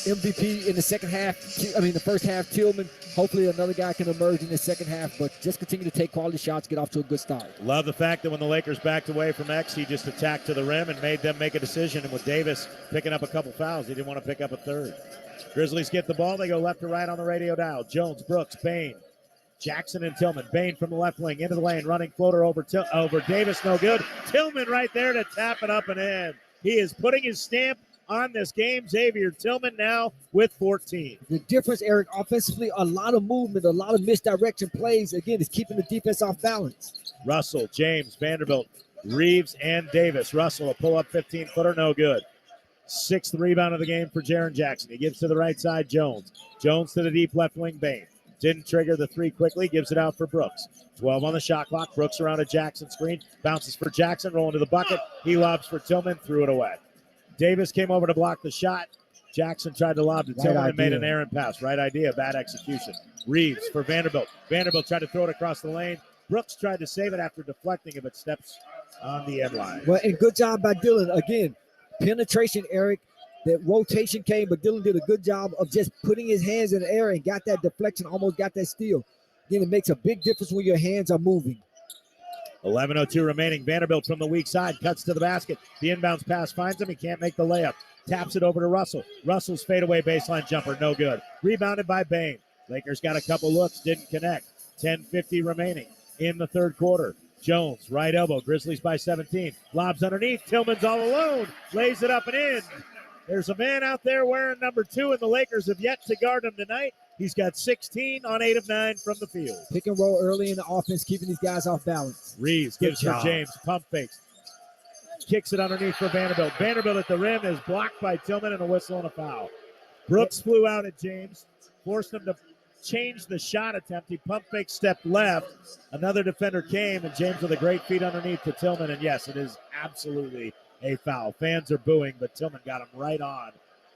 MVP in the second half. The first half, Tillman. Hopefully another guy can emerge in the second half, but just continue to take quality shots, get off to a good start. Love the fact that when the Lakers backed away from X, he just attacked to the rim and made them make a decision. And with Davis picking up a couple fouls, he didn't want to pick up a third. Grizzlies get the ball. They go left to right on the radio dial. Jones, Brooks, Bain, Jackson, and Tillman. Bain from the left wing into the lane, running floater over Davis, no good. Tillman right there to tap it up and in. He is putting his stamp on this game. Xavier Tillman now with 14. The difference, Eric, offensively, a lot of movement, a lot of misdirection plays. Again, is keeping the defense off balance. Russell, James, Vanderbilt, Reeves, and Davis. Russell, a pull-up 15-footer, no good. Sixth rebound of the game for Jaren Jackson. He gives to the right side, Jones. Jones to the deep left wing, Bain. Didn't trigger the three quickly, gives it out for Brooks. 12 on the shot clock. Brooks around a Jackson screen. Bounces for Jackson, rolling to the bucket. He lobs for Tillman, threw it away. Davis came over to block the shot. Jackson tried to lob to Tillman and made an errant pass. Right idea, bad execution. Reeves for Vanderbilt. Vanderbilt tried to throw it across the lane. Brooks tried to save it after deflecting it, but steps on the end line. Well, and good job by Dillon. Again, penetration, Eric. That rotation came, but Dillon did a good job of just putting his hands in the air and got that deflection, almost got that steal. Again, it makes a big difference when your hands are moving. 11:02 remaining. Vanderbilt from the weak side cuts to the basket. The inbounds pass finds him. He can't make the layup. Taps it over to Russell. Russell's fadeaway baseline jumper, no good. Rebounded by Bain. Lakers got a couple looks, didn't connect. 10:50 remaining in the third quarter. Jones, right elbow. Grizzlies by 17. Lobs underneath. Tillman's all alone. Lays it up and in. There's a man out there wearing number 2, and the Lakers have yet to guard him tonight. He's got 16 on 8 of 9 from the field. Pick and roll early in the offense, keeping these guys off balance. Reeves gives for James. Pump fakes. Kicks it underneath for Vanderbilt. Vanderbilt at the rim is blocked by Tillman and a whistle and a foul. Brooks flew out at James, forced him to change the shot attempt. He pump fake, stepped left. Another defender came, and James with a great feed underneath to Tillman. And yes, it is absolutely a foul. Fans are booing, but Tillman got him right on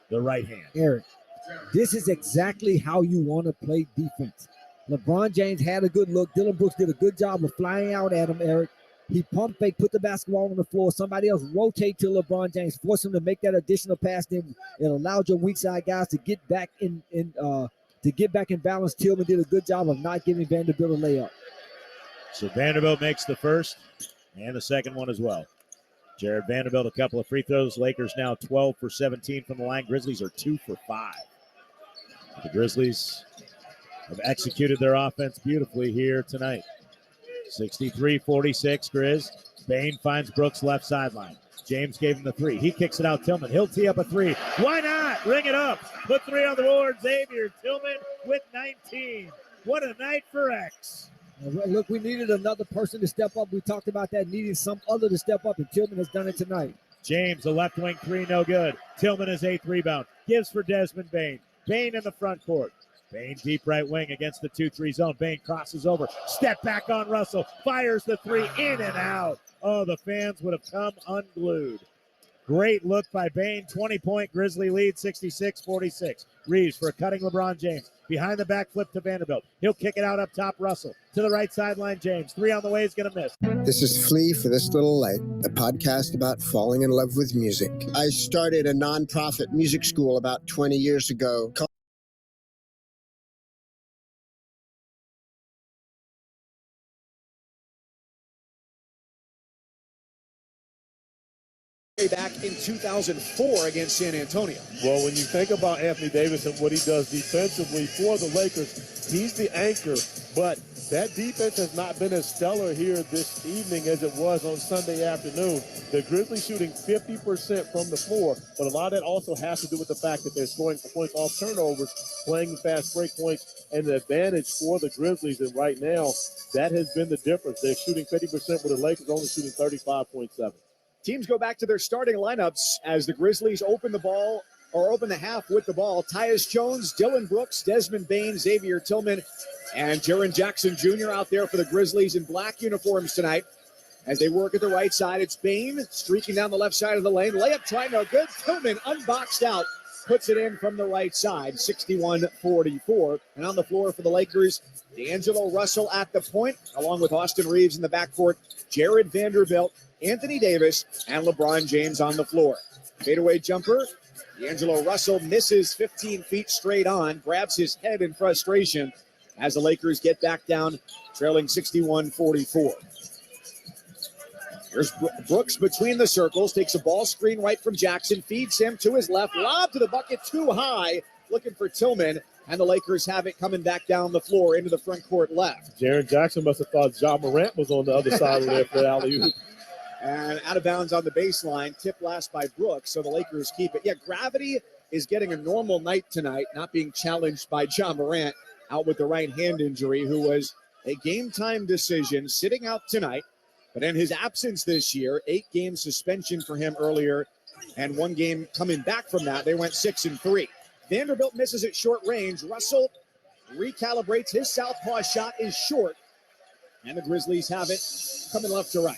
the right hand. Eric, this is exactly how you want to play defense. LeBron James had a good look. Dillon Brooks did a good job of flying out at him, Eric. He pump fake, put the basketball on the floor. Somebody else rotate to LeBron James, force him to make that additional pass. Then it allowed your weak side guys to get back in to get back in balance. Tillman did a good job of not giving Vanderbilt a layup. So Vanderbilt makes the first and the second one as well. Jared Vanderbilt, a couple of free throws. Lakers now 12 for 17 from the line. Grizzlies are 2 for 5. The Grizzlies have executed their offense beautifully here tonight. 63-46 Grizz. Bain finds Brooks left sideline. James gave him the three. He kicks it out. Tillman. He'll tee up a three. Why not? Ring it up. Put three on the board. Xavier Tillman with 19. What a night for X. Look, we needed another person to step up. We talked about that, needing some other to step up, and Tillman has done it tonight. James, the left wing three, no good. Tillman his 8th rebound. Gives for Desmond Bain. Bain in the front court. Bain deep right wing against the 2-3 zone. Bain crosses over. Step back on Russell. Fires the three in and out. Oh, the fans would have come unglued. Great look by Bain. 20-point Grizzly lead, 66-46. Reeves for a cutting LeBron James. Behind the back flip to Vanderbilt. He'll kick it out up top. Russell to the right sideline. James. Three on the way. He's going to miss. This is Flea for This Little Light, a podcast about falling in love with music. I started a nonprofit music school about 20 years ago. Back in 2004 against San Antonio. Well, when you think about Anthony Davis and what he does defensively for the Lakers, he's the anchor, but that defense has not been as stellar here this evening as it was on Sunday afternoon. The Grizzlies shooting 50% from the floor, but a lot of that also has to do with the fact that they're scoring points off turnovers, playing fast break points, and the advantage for the Grizzlies. And right now, that has been the difference. They're shooting 50% with the Lakers only shooting 35.7. Teams go back to their starting lineups as the Grizzlies open the half with the ball. Tyus Jones, Dylan Brooks, Desmond Bain, Xavier Tillman, and Jaren Jackson Jr. out there for the Grizzlies in black uniforms tonight. As they work at the right side, it's Bain streaking down the left side of the lane. Layup try no good. Tillman unboxed out. Puts it in from the right side, 61-44. And on the floor for the Lakers, D'Angelo Russell at the point, along with Austin Reeves in the backcourt, Jared Vanderbilt, Anthony Davis, and LeBron James on the floor. Fadeaway jumper. D'Angelo Russell misses 15 feet straight on, grabs his head in frustration as the Lakers get back down, trailing 61-44. Here's Brooks between the circles, takes a ball screen right from Jackson, feeds him to his left, lob to the bucket too high, looking for Tillman, and the Lakers have it coming back down the floor into the front court left. Jaren Jackson must have thought John Morant was on the other side of there for the alley-oop. And out of bounds on the baseline, tip last by Brooks, so the Lakers keep it. Yeah, gravity is getting a normal night tonight, not being challenged by John Morant, out with the right hand injury, who was a game-time decision, sitting out tonight. But in his absence this year, 8-game suspension for him earlier, and 1 game coming back from that. They went 6-3. Vanderbilt misses at short range. Russell recalibrates. His southpaw shot is short, and the Grizzlies have it coming left to right.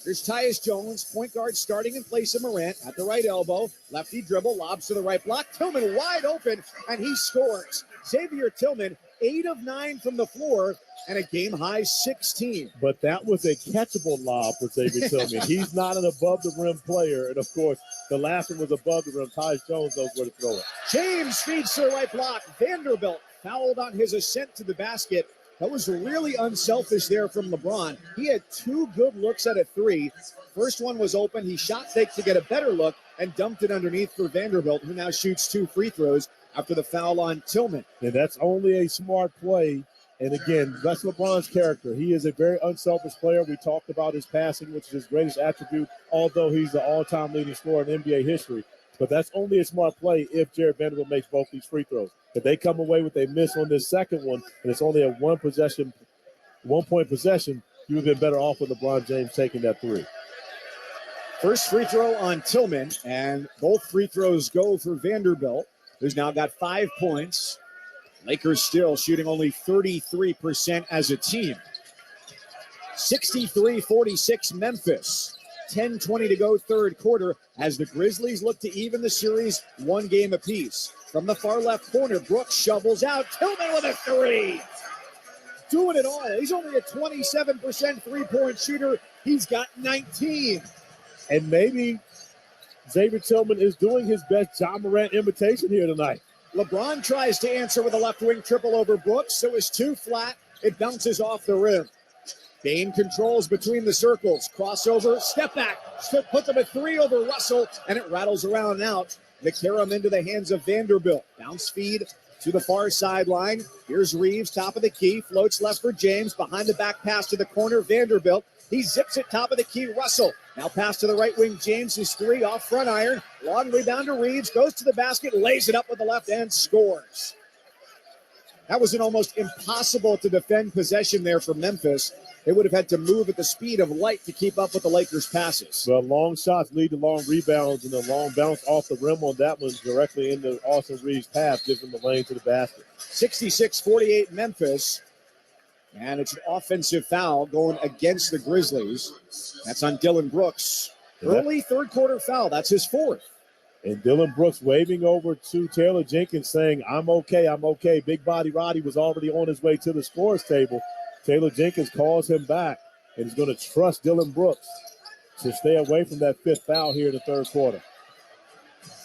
Here's Tyus Jones, point guard, starting in place of Morant at the right elbow. Lefty dribble, lobs to the right block. Tillman wide open, and he scores. Xavier Tillman, 8 of 9 from the floor, and a game-high 16. But that was a catchable lob for Xavier Tillman. He's not an above-the-rim player. And, of course, the last one was above the rim. Tyus Jones knows where to throw it. James feeds to the right block. Vanderbilt fouled on his ascent to the basket. That was really unselfish there from LeBron. He had 2 good looks at a 3. First one was open. He shot fake to get a better look and dumped it underneath for Vanderbilt, who now shoots 2 free throws after the foul on Tillman. And that's only a smart play. And again, that's LeBron's character. He is a very unselfish player. We talked about his passing, which is his greatest attribute, although he's the all-time leading scorer in NBA history. But that's only a smart play if Jared Vanderbilt makes both these free throws. If they come away with a miss on this second one, and it's only a 1-point possession, you would have been better off with LeBron James taking that 3. First free throw on Tillman, and both free throws go for Vanderbilt, who's now got 5 points. Lakers still shooting only 33% as a team. 63-46 Memphis. 10:20 to go third quarter as the Grizzlies look to even the series 1 game apiece. From the far left corner, Brooks shovels out. Tillman with a 3. Doing it all. He's only a 27% three-point shooter. He's got 19. And maybe Xavier Tillman is doing his best John Morant imitation here tonight. LeBron tries to answer with a left wing triple over Brooks. So it's too flat. It bounces off the rim. Bane controls between the circles. Crossover, step back. Put them at 3 over Russell, and it rattles around and out. McCarron into the hands of Vanderbilt. Bounce feed to the far sideline. Here's Reeves, top of the key. Floats left for James. Behind the back pass to the corner, Vanderbilt. He zips it top of the key, Russell. Now pass to the right wing, James is 3 off front iron. Long rebound to Reeves, goes to the basket, lays it up with the left hand, scores. That was an almost impossible to defend possession there for Memphis. They would have had to move at the speed of light to keep up with the Lakers' passes. Well, long shots lead to long rebounds, and the long bounce off the rim on that one directly into Austin Reeves' path gives him the lane to the basket. 66-48 Memphis. And it's an offensive foul going against the Grizzlies. That's on Dylan Brooks. Early third quarter foul. That's his 4th. And Dylan Brooks waving over to Taylor Jenkins saying, I'm okay, I'm okay. Big Body Roddy was already on his way to the scores table. Taylor Jenkins calls him back and is going to trust Dylan Brooks to stay away from that 5th foul here in the third quarter.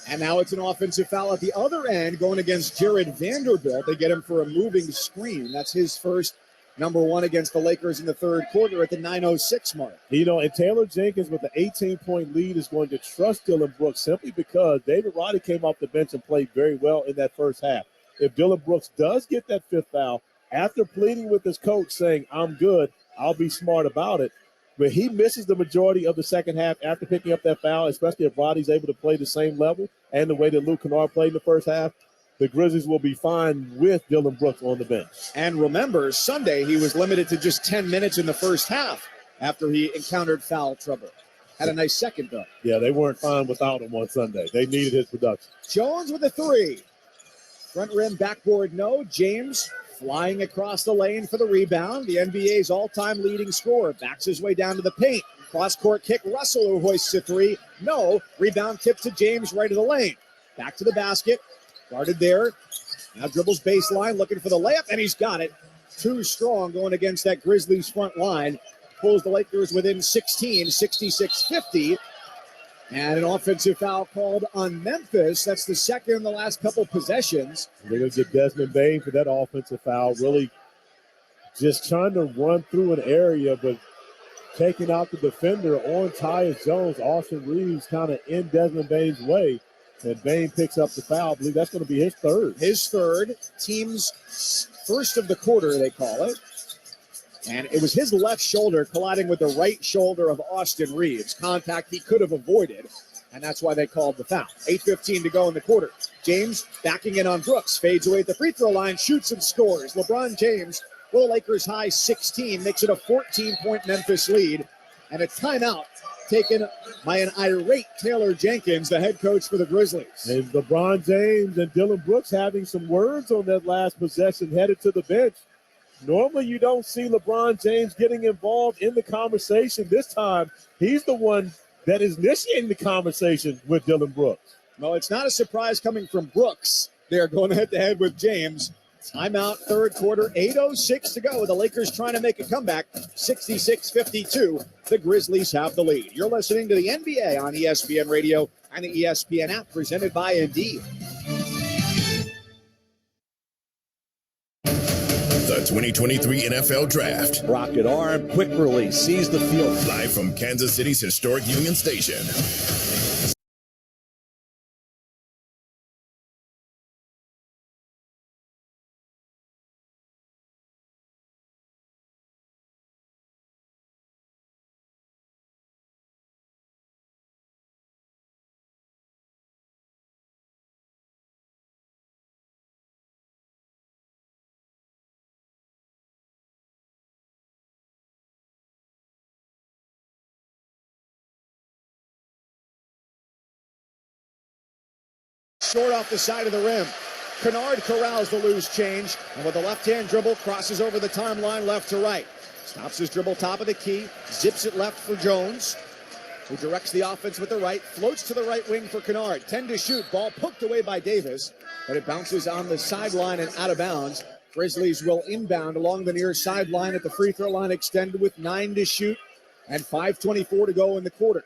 And now it's an offensive foul at the other end going against Jared Vanderbilt. They get him for a moving screen. That's his first, number 1 against the Lakers in the third quarter at the 9:06 mark. You know, and Taylor Jenkins with the 18-point lead is going to trust Dylan Brooks simply because David Roddy came off the bench and played very well in that first half. If Dylan Brooks does get that 5th foul, after pleading with his coach saying, I'm good, I'll be smart about it, but he misses the majority of the second half after picking up that foul, especially if Roddy's able to play the same level and the way that Luke Kennard played in the first half, the Grizzlies will be fine with Dylan Brooks on the bench. And remember, Sunday he was limited to just 10 minutes in the first half after he encountered foul trouble. Had a nice second, though. Yeah, they weren't fine without him on Sunday. They needed his production. Jones with a 3. Front rim, backboard, no. James flying across the lane for the rebound. The NBA's all-time leading scorer backs his way down to the paint. Cross-court kick, Russell who hoists a 3. No. Rebound tip to James right of the lane. Back to the basket. Guarded there. Now dribbles baseline, looking for the layup, and he's got it. Too strong going against that Grizzlies front line. Pulls the Lakers within 16, 66-50. And an offensive foul called on Memphis. That's the second in the last couple possessions. They're going to get Desmond Bane for that offensive foul. Really just trying to run through an area, but taking out the defender on Tyus Jones. Austin Reeves kind of in Desmond Bane's way. And Bane picks up the foul. I believe that's going to be his 3rd. His 3rd. Team's first of the quarter, they call it. And it was his left shoulder colliding with the right shoulder of Austin Reeves. Contact he could have avoided, and that's why they called the foul. 8:15 to go in the quarter. James backing in on Brooks. Fades away at the free throw line, shoots and scores. LeBron James, with a Lakers high 16, makes it a 14-point Memphis lead. And a timeout taken by an irate Taylor Jenkins, the head coach for the Grizzlies. And LeBron James and Dylan Brooks having some words on that last possession, headed to the bench. Normally, you don't see LeBron James getting involved in the conversation. This time, he's the one that is initiating the conversation with Dylan Brooks. Well, it's not a surprise coming from Brooks. They're going head-to-head with James. Timeout, third quarter, 8:06 to go. The Lakers trying to make a comeback, 66-52. The Grizzlies have the lead. You're listening to the NBA on ESPN Radio and the ESPN app, presented by Indeed. The 2023 NFL Draft. Rocket arm, quick release, sees the field. Live from Kansas City's historic Union Station. Short off the side of the rim. Kennard corrals the loose change, and with a left-hand dribble, crosses over the timeline left to right. Stops his dribble top of the key, zips it left for Jones, who directs the offense with the right, floats to the right wing for Kennard. 10 to shoot, ball poked away by Davis, but it bounces on the sideline and out of bounds. Grizzlies will inbound along the near sideline at the free throw line, extended with 9 to shoot and 5:24 to go in the quarter.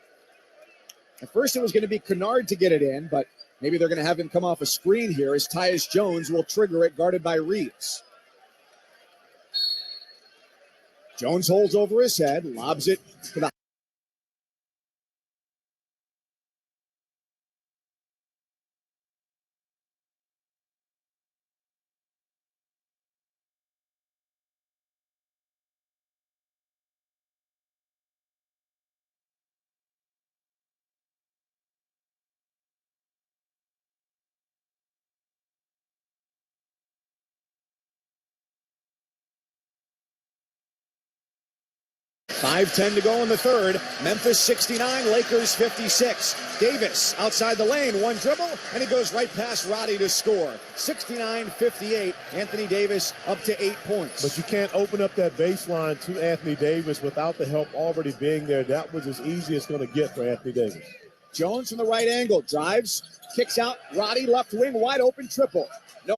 At first it was going to be Kennard to get it in, but Maybe they're going to have him come off a screen here as Tyus Jones will trigger it, guarded by Reeves. Jones holds over his head, lobs it to the .5:10 to go in the third. Memphis 69, Lakers 56. Davis outside the lane, one dribble, and he goes right past Roddy to score. 69-58. Anthony Davis up to 8 points. But you can't open up that baseline to Anthony Davis without the help already being there. That was as easy as it's going to get for Anthony Davis. Jones from the right angle, drives, kicks out, Roddy left wing, wide open triple. No.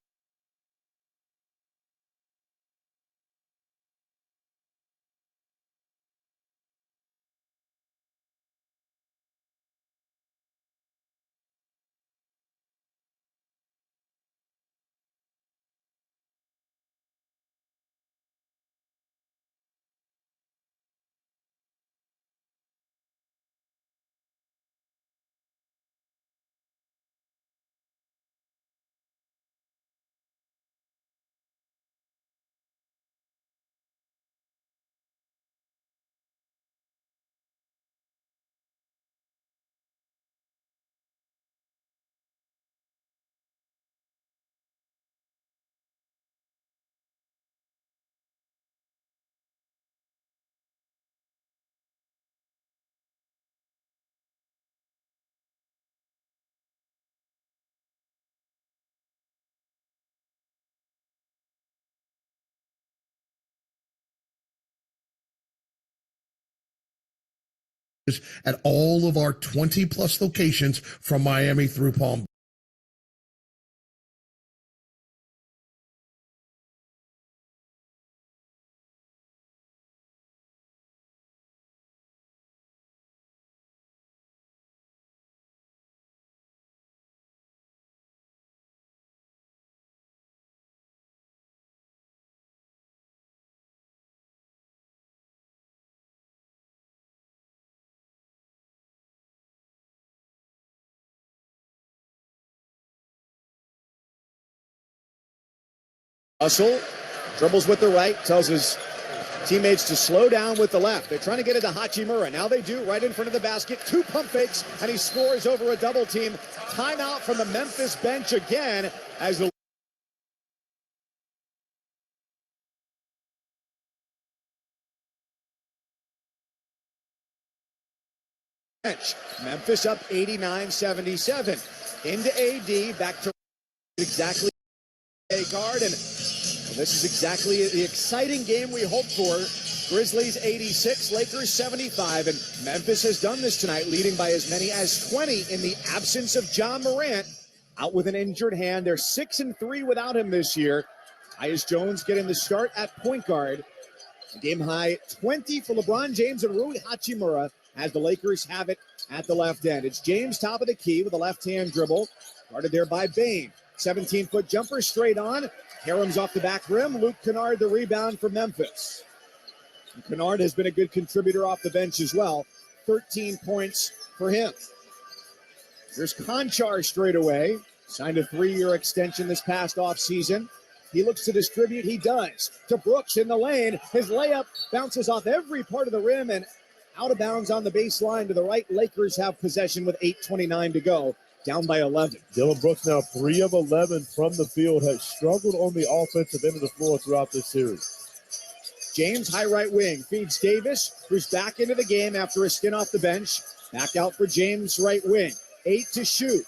At all of our 20 plus locations from Miami through Palm. Russell dribbles with the right, tells his teammates to slow down with the left. They're trying to get it to Hachimura. Now they do, right in front of the basket. 2 pump fakes, and he scores over a double team. Timeout from the Memphis bench again as the bench. Memphis up 89-77. Into AD, back to exactly a guard, and this is exactly the exciting game we hoped for. Grizzlies 86, Lakers 75, and Memphis has done this tonight, leading by as many as 20 in the absence of John Morant. Out with an injured hand. They're 6-3 without him this year. Tyus Jones getting the start at point guard. Game high 20 for LeBron James and Rui Hachimura as the Lakers have it at the left end. It's James top of the key with a left-hand dribble. Guarded there by Bane. 17-foot jumper straight on. Harem's off the back rim. Luke Kennard the rebound for Memphis. And Kennard has been a good contributor off the bench as well. 13 points for him. Here's Conchar straight away. Signed a 3-year extension this past offseason. He looks to distribute. He does. To Brooks in the lane. His layup bounces off every part of the rim and out of bounds on the baseline to the right. Lakers have possession with 8:29 to go. Down by 11. Dylan Brooks now 3 of 11 from the field, has struggled on the offensive end of the floor throughout this series. James, high right wing, feeds Davis, who's back into the game after a stint off the bench. Back out for James, right wing. 8 to shoot.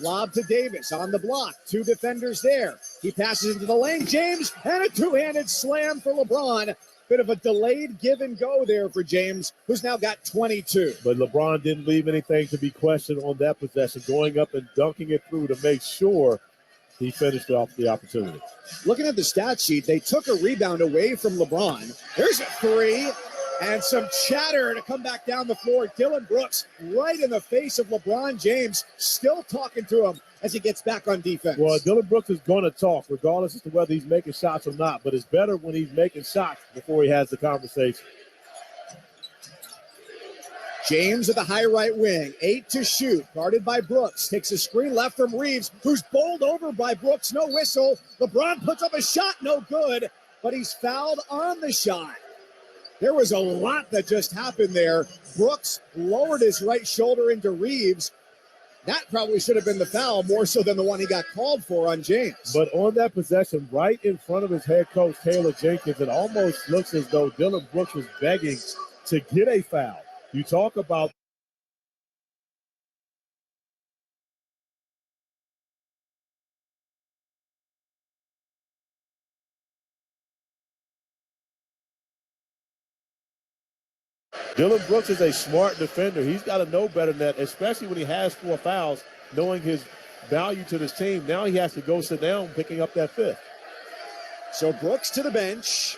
Lob to Davis on the block. 2 defenders there. He passes into the lane. James, and a two-handed slam for LeBron. Bit of a delayed give and go there for James, who's now got 22. But LeBron didn't leave anything to be questioned on that possession, going up and dunking it through to make sure he finished off the opportunity. Looking at the stat sheet, they took a rebound away from LeBron. There's a 3 and some chatter to come back down the floor. Dylan Brooks right in the face of LeBron James, still talking to him as he gets back on defense. Well, Dylan Brooks is going to talk, regardless as to whether he's making shots or not, but it's better when he's making shots before he has the conversation. James at the high right wing, 8 to shoot, guarded by Brooks. Takes a screen left from Reeves, who's bowled over by Brooks. No whistle. LeBron puts up a shot, no good, but he's fouled on the shot. There was a lot that just happened there. Brooks lowered his right shoulder into Reeves. That probably should have been the foul, more so than the one he got called for on James. But on that possession, right in front of his head coach, Taylor Jenkins, it almost looks as though Dylan Brooks was begging to get a foul. You talk about Dylan Brooks is a smart defender. He's got to know better than that, especially when he has 4 fouls, knowing his value to this team. Now he has to go sit down, picking up that 5th. So Brooks to the bench.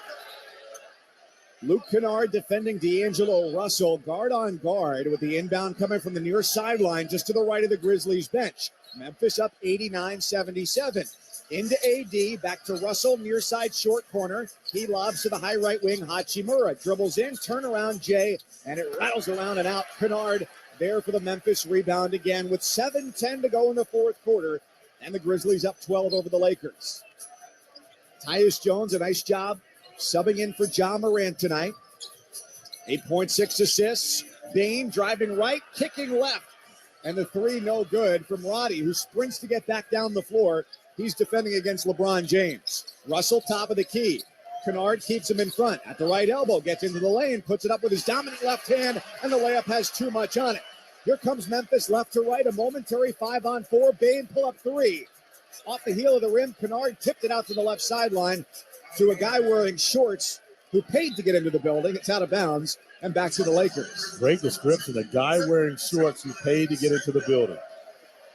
Luke Kennard defending D'Angelo Russell, guard on guard, with the inbound coming from the near sideline just to the right of the Grizzlies bench. Memphis up 89-77. Into AD, back to Russell, near side short corner. He lobs to the high right wing, Hachimura. Dribbles in, turnaround Jay, and it rattles around and out. Kennard there for the Memphis rebound again with 7:10 to go in the fourth quarter. And the Grizzlies up 12 over the Lakers. Tyus Jones, a nice job subbing in for Ja Morant tonight. 8.6 assists. Bane driving right, kicking left. And the 3 no good from Roddy, who sprints to get back down the floor. He's defending against LeBron James. Russell, top of the key. Kennard keeps him in front. At the right elbow, gets into the lane, puts it up with his dominant left hand, and the layup has too much on it. Here comes Memphis left to right, a momentary 5-on-4. Bane pull up 3. Off the heel of the rim, Kennard tipped it out to the left sideline to a guy wearing shorts who paid to get into the building. It's out of bounds, and back to the Lakers. Great description. A guy wearing shorts who paid to get into the building.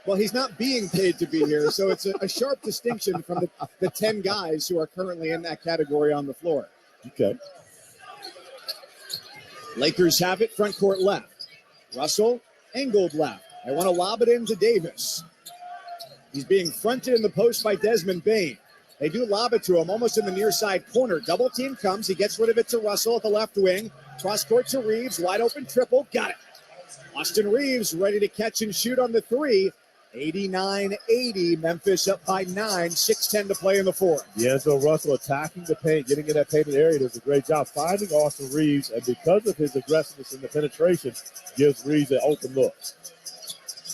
Well, he's not being paid to be here, so it's a sharp distinction from the 10 guys who are currently in that category on the floor. Okay. Lakers have it, front court left. Russell, Engold left. They want to lob it into Davis. He's being fronted in the post by Desmond Bane. They do lob it to him, almost in the near side corner. Double team comes. He gets rid of it to Russell at the left wing. Cross court to Reeves. Wide open triple. Got it. Austin Reeves ready to catch and shoot on the 3. 89-80. Memphis up by 9. 6:10 to play in the fourth. D'Angelo Russell attacking the paint, getting in that painted area. Does a great job finding Austin Reeves, and because of his aggressiveness in the penetration, gives Reeves an open look.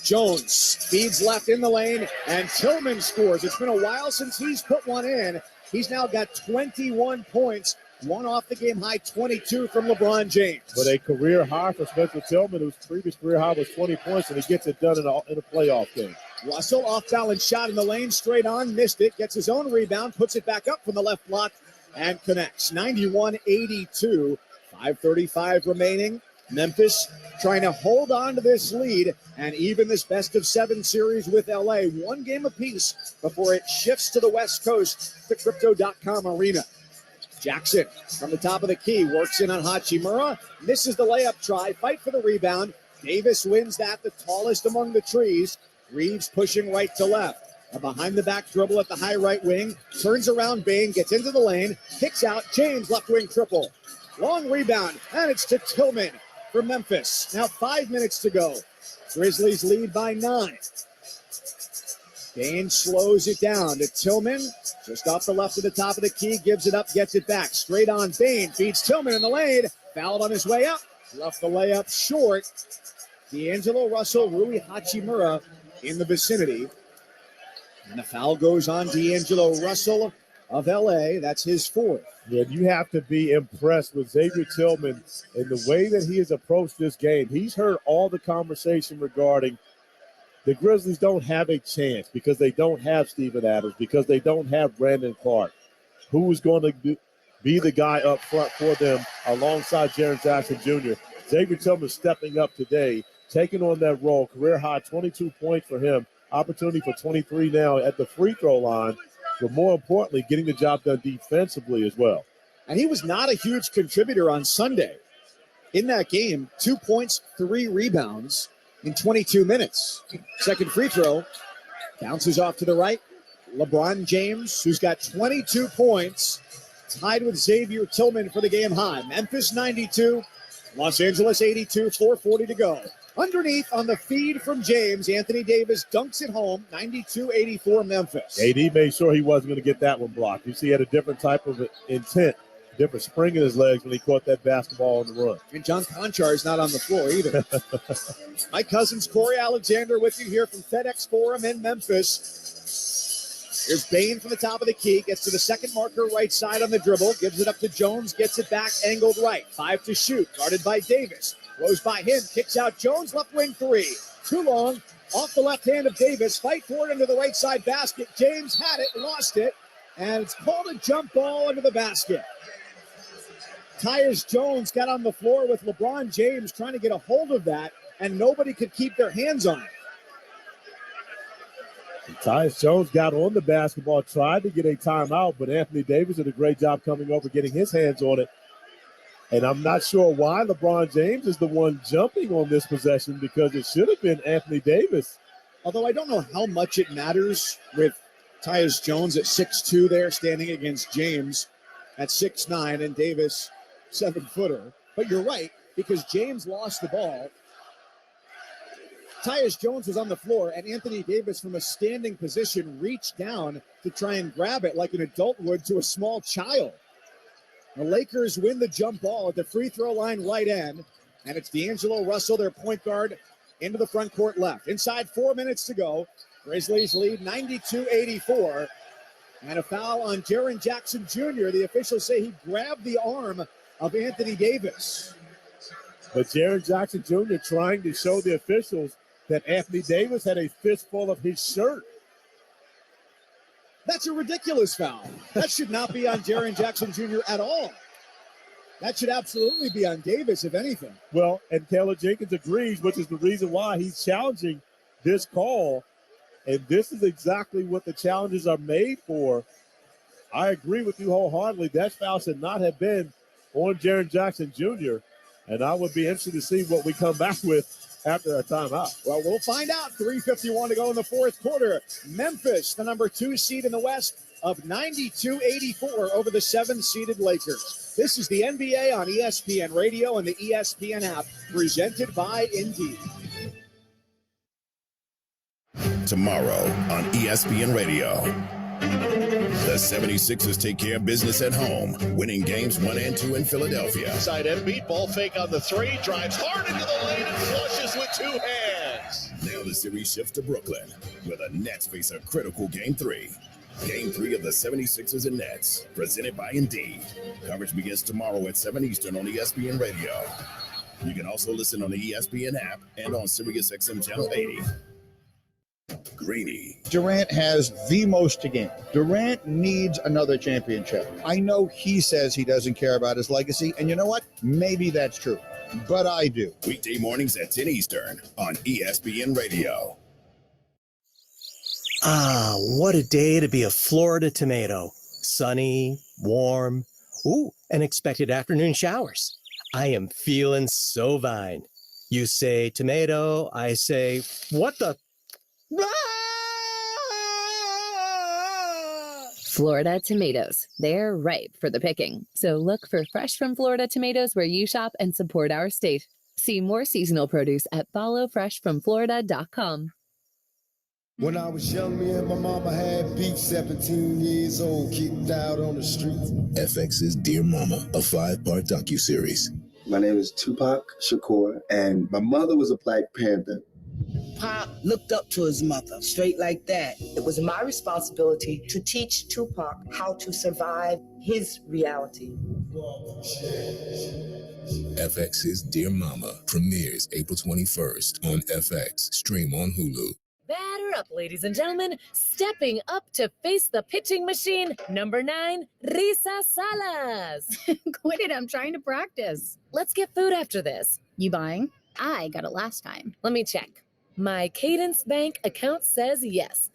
Jones feeds left in the lane, and Tillman scores. It's been a while since he's put one in. He's now got 21 points, one off the game high 22 from LeBron James. But a career high for Spencer Tillman, whose previous career high was 20 points, and he gets it done in a playoff game. Russell off balance shot in the lane, straight on, missed it, gets his own rebound, puts it back up from the left block, and connects. 91-82, 5:35 remaining. Memphis trying to hold on to this lead and even this best-of-7 series with LA. One game apiece before it shifts to the West Coast, the Crypto.com arena. Jackson from the top of the key works in on Hachimura, misses the layup try, fight for the rebound. Davis wins that, the tallest among the trees. Reeves pushing right to left. A behind-the-back dribble at the high right wing, turns around Bane, gets into the lane, kicks out, James left wing triple. Long rebound, and it's to Tillman for Memphis. Now 5 minutes to go. Grizzlies lead by 9. Bane slows it down to Tillman. Just off the left of the top of the key, gives it up, gets it back. Straight on Bane, feeds Tillman in the lane. Fouled on his way up. Left the layup short. D'Angelo Russell, Rui Hachimura in the vicinity. And the foul goes on D'Angelo Russell of LA. That's his 4th. Yeah, you have to be impressed with Xavier Tillman and the way that he has approached this game. He's heard all the conversation regarding the Grizzlies don't have a chance because they don't have Steven Adams, because they don't have Brandon Clark. Who's going to be the guy up front for them alongside Jaren Jackson Jr.? Xavier Tillman stepping up today, taking on that role. Career high, 22 points for him. Opportunity for 23 now at the free throw line. But more importantly, getting the job done defensively as well. And he was not a huge contributor on Sunday. In that game, 2 points, 3 rebounds in 22 minutes. Second free throw, Bounces off to the right. LeBron James, who's got 22 points, tied with Xavier Tillman for the game high. Memphis 92, Los Angeles 82, 4:40 to go. Underneath on the feed from James, Anthony Davis dunks it home, 92-84 Memphis. AD made sure he wasn't going to get that one blocked. You see, he had a different type of intent, different spring in his legs when he caught that basketball on the run. And John Conchar is not on the floor either. My cousins, Corey Alexander, with you here from FedEx Forum in Memphis. Here's Bain from the top of the key, gets to the second marker right side on the dribble, gives it up to Jones, gets it back, angled right. 5 to shoot, guarded by Davis. Goes by him, kicks out Jones, left wing three. Too long, off the left hand of Davis. Fight for it under the right side basket. James had it, lost it, and it's called a jump ball under the basket. Tyus Jones got on the floor with LeBron James trying to get a hold of that, and nobody could keep their hands on it. Tyus Jones got on the basketball, tried to get a timeout, but Anthony Davis did a great job coming over, getting his hands on it. And I'm not sure why LeBron James is the one jumping on this possession, because it should have been Anthony Davis. Although I don't know how much it matters with Tyus Jones at 6'2" there standing against James at 6'9", and Davis 7-footer. But you're right, because James lost the ball. Tyus Jones was on the floor, and Anthony Davis from a standing position reached down to try and grab it like an adult would to a small child. The Lakers win the jump ball at the free throw line right end, and it's D'Angelo Russell, their point guard, into the front court left. Inside 4 minutes to go. Grizzlies lead 92-84, and a foul on Jaren Jackson Jr. The officials say he grabbed the arm of Anthony Davis. But Jaren Jackson Jr. trying to show the officials that Anthony Davis had a fistful of his shirt. That's a ridiculous foul. That should not be on Jaren Jackson Jr. at all. That should absolutely be on Davis, if anything. Well, and Taylor Jenkins agrees, which is the reason why he's challenging this call. And this is exactly what the challenges are made for. I agree with you wholeheartedly. That foul should not have been on Jaren Jackson Jr. And I would be interested to see what we come back with after a timeout. Well, we'll find out. 3:51 to go in the fourth quarter. Memphis, the number 2 seed in the West, of 92-84 over the 7-seeded Lakers. This is the NBA on ESPN Radio and the ESPN app, presented by Indeed. Tomorrow on ESPN Radio. The 76ers take care of business at home, winning games 1 and 2 in Philadelphia. Side Embiid, ball fake on the 3, drives hard into the lane and flushes with 2 hands. Now the series shifts to Brooklyn, where the Nets face a critical Game 3. Game 3 of the 76ers and Nets, presented by Indeed. Coverage begins tomorrow at 7 Eastern on ESPN Radio. You can also listen on the ESPN app and on SiriusXM Channel 80. Greeny. Durant has the most to gain. Durant needs another championship. I know he says he doesn't care about his legacy, and you know what? Maybe that's true, but I do. Weekday mornings at 10 Eastern on ESPN Radio. Ah, what a day to be a Florida tomato. Sunny, warm, and expected afternoon showers. I am feeling so fine. You say tomato, I say, what the? Florida tomatoes. They're ripe for the picking. So look for fresh from Florida tomatoes where you shop and support our state. See more seasonal produce at followfreshfromflorida.com. When I was young, me and my mama had beef, 17 years old, kicked out on the streets. FX's Dear Mama, a 5-part docuseries. My name is Tupac Shakur, and my mother was a Black Panther. Pop looked up to his mother, straight like that. It was my responsibility to teach Tupac how to survive his reality. FX's Dear Mama premieres April 21st on FX. Stream on Hulu. Batter up, ladies and gentlemen. Stepping up to face the pitching machine, number 9, Risa Salas. Quit it, I'm trying to practice. Let's get food after this. You buying? I got it last time. Let me check. My Cadence Bank account says yes.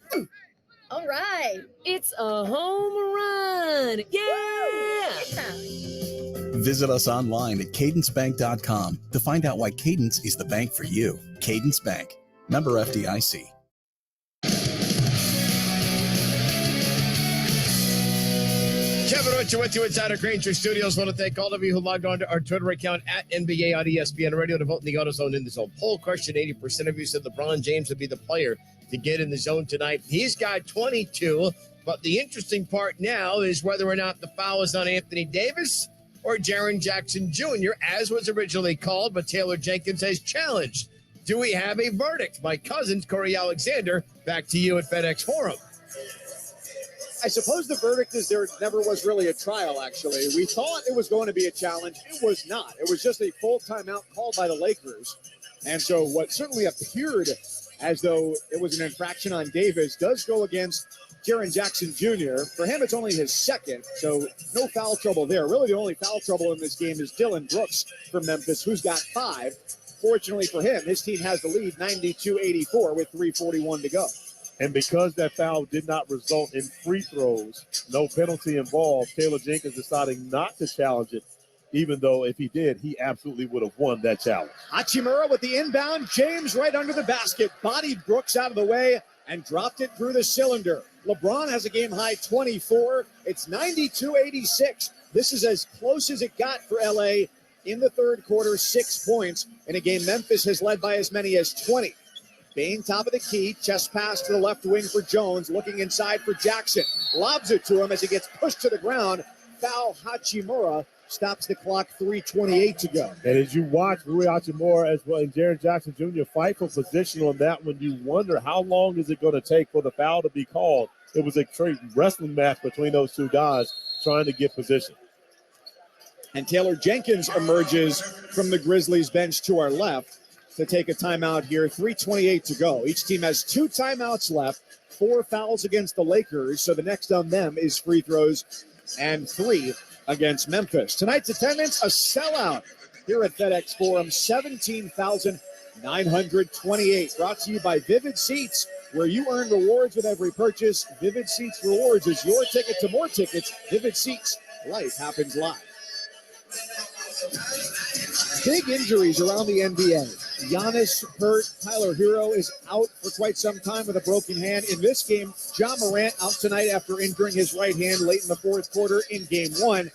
All right. It's a home run. Yeah! Visit us online at cadencebank.com to find out why Cadence is the bank for you. Cadence Bank. Member FDIC. Kevin Richard with you inside our Granger Studios. Want to thank all of you who logged on to our Twitter account at NBA on ESPN Radio to vote in the AutoZone in the Zone poll question. 80% of you said LeBron James would be the player to get in the zone tonight. He's got 22, but the interesting part now is whether or not the foul is on Anthony Davis or Jaren Jackson Jr., as was originally called, but Taylor Jenkins has challenged. Do we have a verdict? My cousin, Corey Alexander, back to you at FedEx Forum. I suppose the verdict is there never was really a trial, actually. We thought it was going to be a challenge. It was not. It was just a full timeout called by the Lakers. And so what certainly appeared as though it was an infraction on Davis does go against Jaren Jackson Jr. For him, it's only his second, so no foul trouble there. Really, the only foul trouble in this game is Dillon Brooks from Memphis, who's got 5. Fortunately for him, his team has the lead 92-84 with 3:41 to go. And because that foul did not result in free throws, no penalty involved, Taylor Jenkins deciding not to challenge it, even though if he did, he absolutely would have won that challenge. Hachimura with the inbound. James right under the basket. Bodied Brooks out of the way and dropped it through the cylinder. LeBron has a game-high 24. It's 92-86. This is as close as it got for L.A. in the third quarter, 6 points in a game Memphis has led by as many as 20. Bane, top of the key, chest pass to the left wing for Jones, looking inside for Jackson. Lobs it to him as he gets pushed to the ground. Foul Hachimura stops the clock, 3:28 to go. And as you watch Rui Hachimura as well and Jaren Jackson Jr. fight for position on that one, you wonder how long is it going to take for the foul to be called. It was a straight wrestling match between those two guys trying to get position. And Taylor Jenkins emerges from the Grizzlies bench to our left to take a timeout here. 3:28 to go. Each team has 2 timeouts left, 4 fouls against the Lakers. So the next on them is free throws and 3 against Memphis. Tonight's attendance, a sellout here at FedEx Forum, 17,928. Brought to you by Vivid Seats, where you earn rewards with every purchase. Vivid Seats Rewards is your ticket to more tickets. Vivid Seats, life happens live. Big injuries around the NBA. Giannis hurt. Tyler Hero is out for quite some time with a broken hand. In this game, Ja Morant out tonight after injuring his right hand late in the fourth quarter in game 1.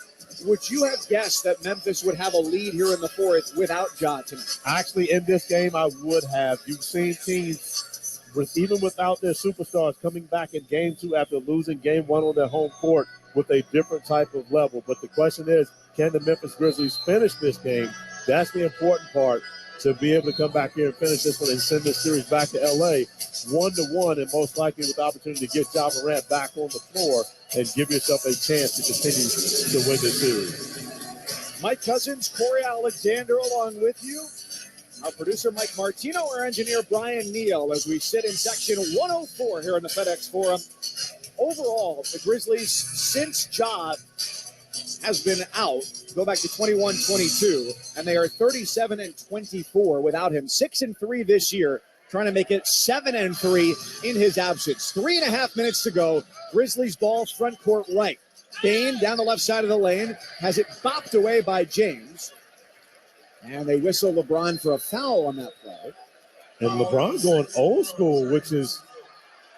Would you have guessed that Memphis would have a lead here in the fourth without Ja tonight? Actually, in this game, I would have. You've seen teams, even without their superstars, coming back in game 2 after losing game 1 on their home court with a different type of level. But the question is, can the Memphis Grizzlies finish this game? That's the important part, to be able to come back here and finish this one and send this series back to L.A. 1-1, and most likely with the opportunity to get Ja Morant back on the floor and give yourself a chance to continue to win this series. Mike Cousins, Corey Alexander along with you. Our producer, Mike Martino, our engineer, Brian Neal, as we sit in section 104 here in the FedEx Forum. Overall, the Grizzlies, since Ja has been out, go back to 21-22, and they are 37-24 without him. 6-3 this year, trying to make it 7-3 in his absence. 3.5 minutes to go. Grizzlies ball front court right. Bane down the left side of the lane, has it bopped away by James. And they whistle LeBron for a foul on that play. And LeBron going old school, which is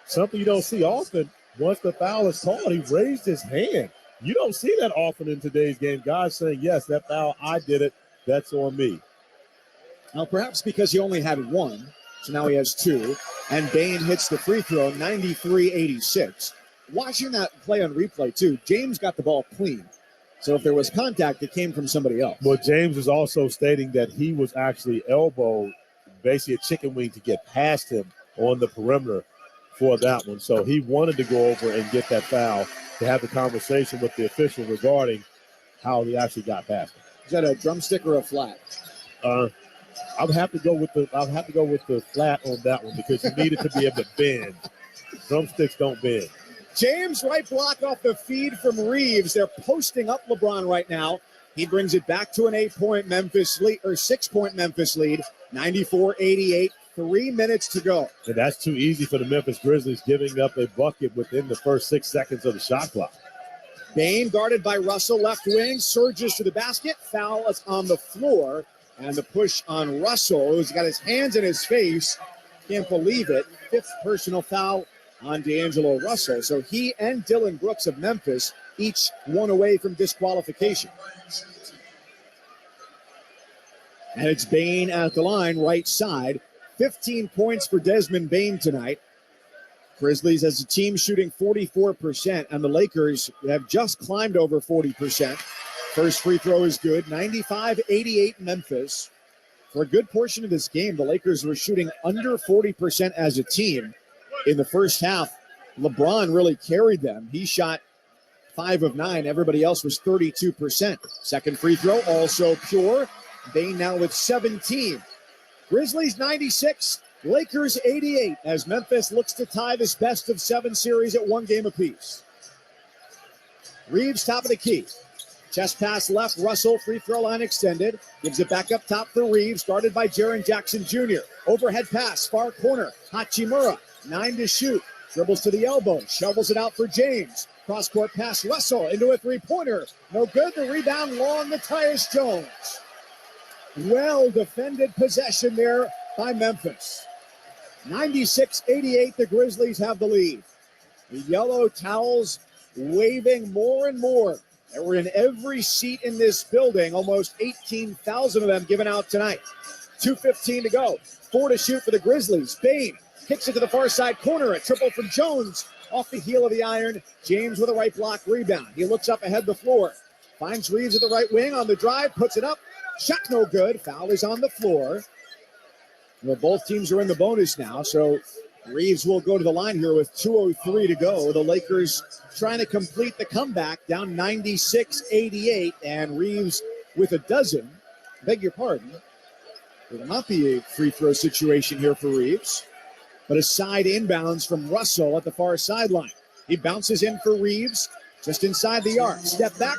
something you don't see often. Once the foul is called, he raised his hand. You don't see that often in today's game. Guys saying, yes, that foul, I did it. That's on me. Now, perhaps because he only had 1, so now he has 2. And Bane hits the free throw, 93-86. Watching that play on replay, too, James got the ball clean. So if there was contact, it came from somebody else. Well, James is also stating that he was actually elbowed, basically a chicken wing, to get past him on the perimeter for that one. So he wanted to go over and get that foul to have the conversation with the official regarding how he actually got past him. Is that a drumstick or a flat? I'll have to go with the flat on that one, because you needed to be able to bend. Drumsticks don't bend. James right block off the feed from Reeves. They're posting up LeBron right now. He brings it back to an 6-point Memphis lead, 94-88. 3 minutes to go. And that's too easy for the Memphis Grizzlies, giving up a bucket within the first 6 seconds of the shot clock. Bane guarded by Russell, left wing, surges to the basket. Foul is on the floor, and the push on Russell, who's got his hands in his face. Can't believe it. 5th personal foul on D'Angelo Russell. So he and Dillon Brooks of Memphis each one away from disqualification. And it's Bain at the line, right side. 15 points for Desmond Bain tonight. Grizzlies as a team shooting 44%, and the Lakers have just climbed over 40%. First free throw is good. 95-88 Memphis. For a good portion of this game, the Lakers were shooting under 40% as a team. In the first half, LeBron really carried them. He shot 5 of 9. Everybody else was 32%. Second free throw, also pure. Bain now with 17. Grizzlies 96, Lakers 88, as Memphis looks to tie this best-of-7 series at 1 game apiece. Reeves, top of the key. Chest pass left, Russell, free throw line extended. Gives it back up top for Reeves, guarded by Jaren Jackson Jr. Overhead pass, far corner, Hachimura, 9 to shoot. Dribbles to the elbow, shovels it out for James. Cross-court pass, Russell into a three-pointer. No good, the rebound long to Tyus Jones. Well-defended possession there by Memphis. 96-88, the Grizzlies have the lead. The yellow towels waving more and more. They were in every seat in this building, almost 18,000 of them given out tonight. 2:15 to go. 4 to shoot for the Grizzlies. Bain kicks it to the far side corner. A triple from Jones off the heel of the iron. James with a right block rebound. He looks up ahead the floor. Finds Reeves at the right wing on the drive, puts it up. Shot no good. Foul is on the floor. Well, both teams are in the bonus now, so Reeves will go to the line here with 2:03 to go. The Lakers trying to complete the comeback, down 96-88, and Reeves with a dozen. Beg your pardon. There will not be a free throw situation here for Reeves, but a side inbounds from Russell at the far sideline. He bounces in for Reeves, just inside the arc. Step back,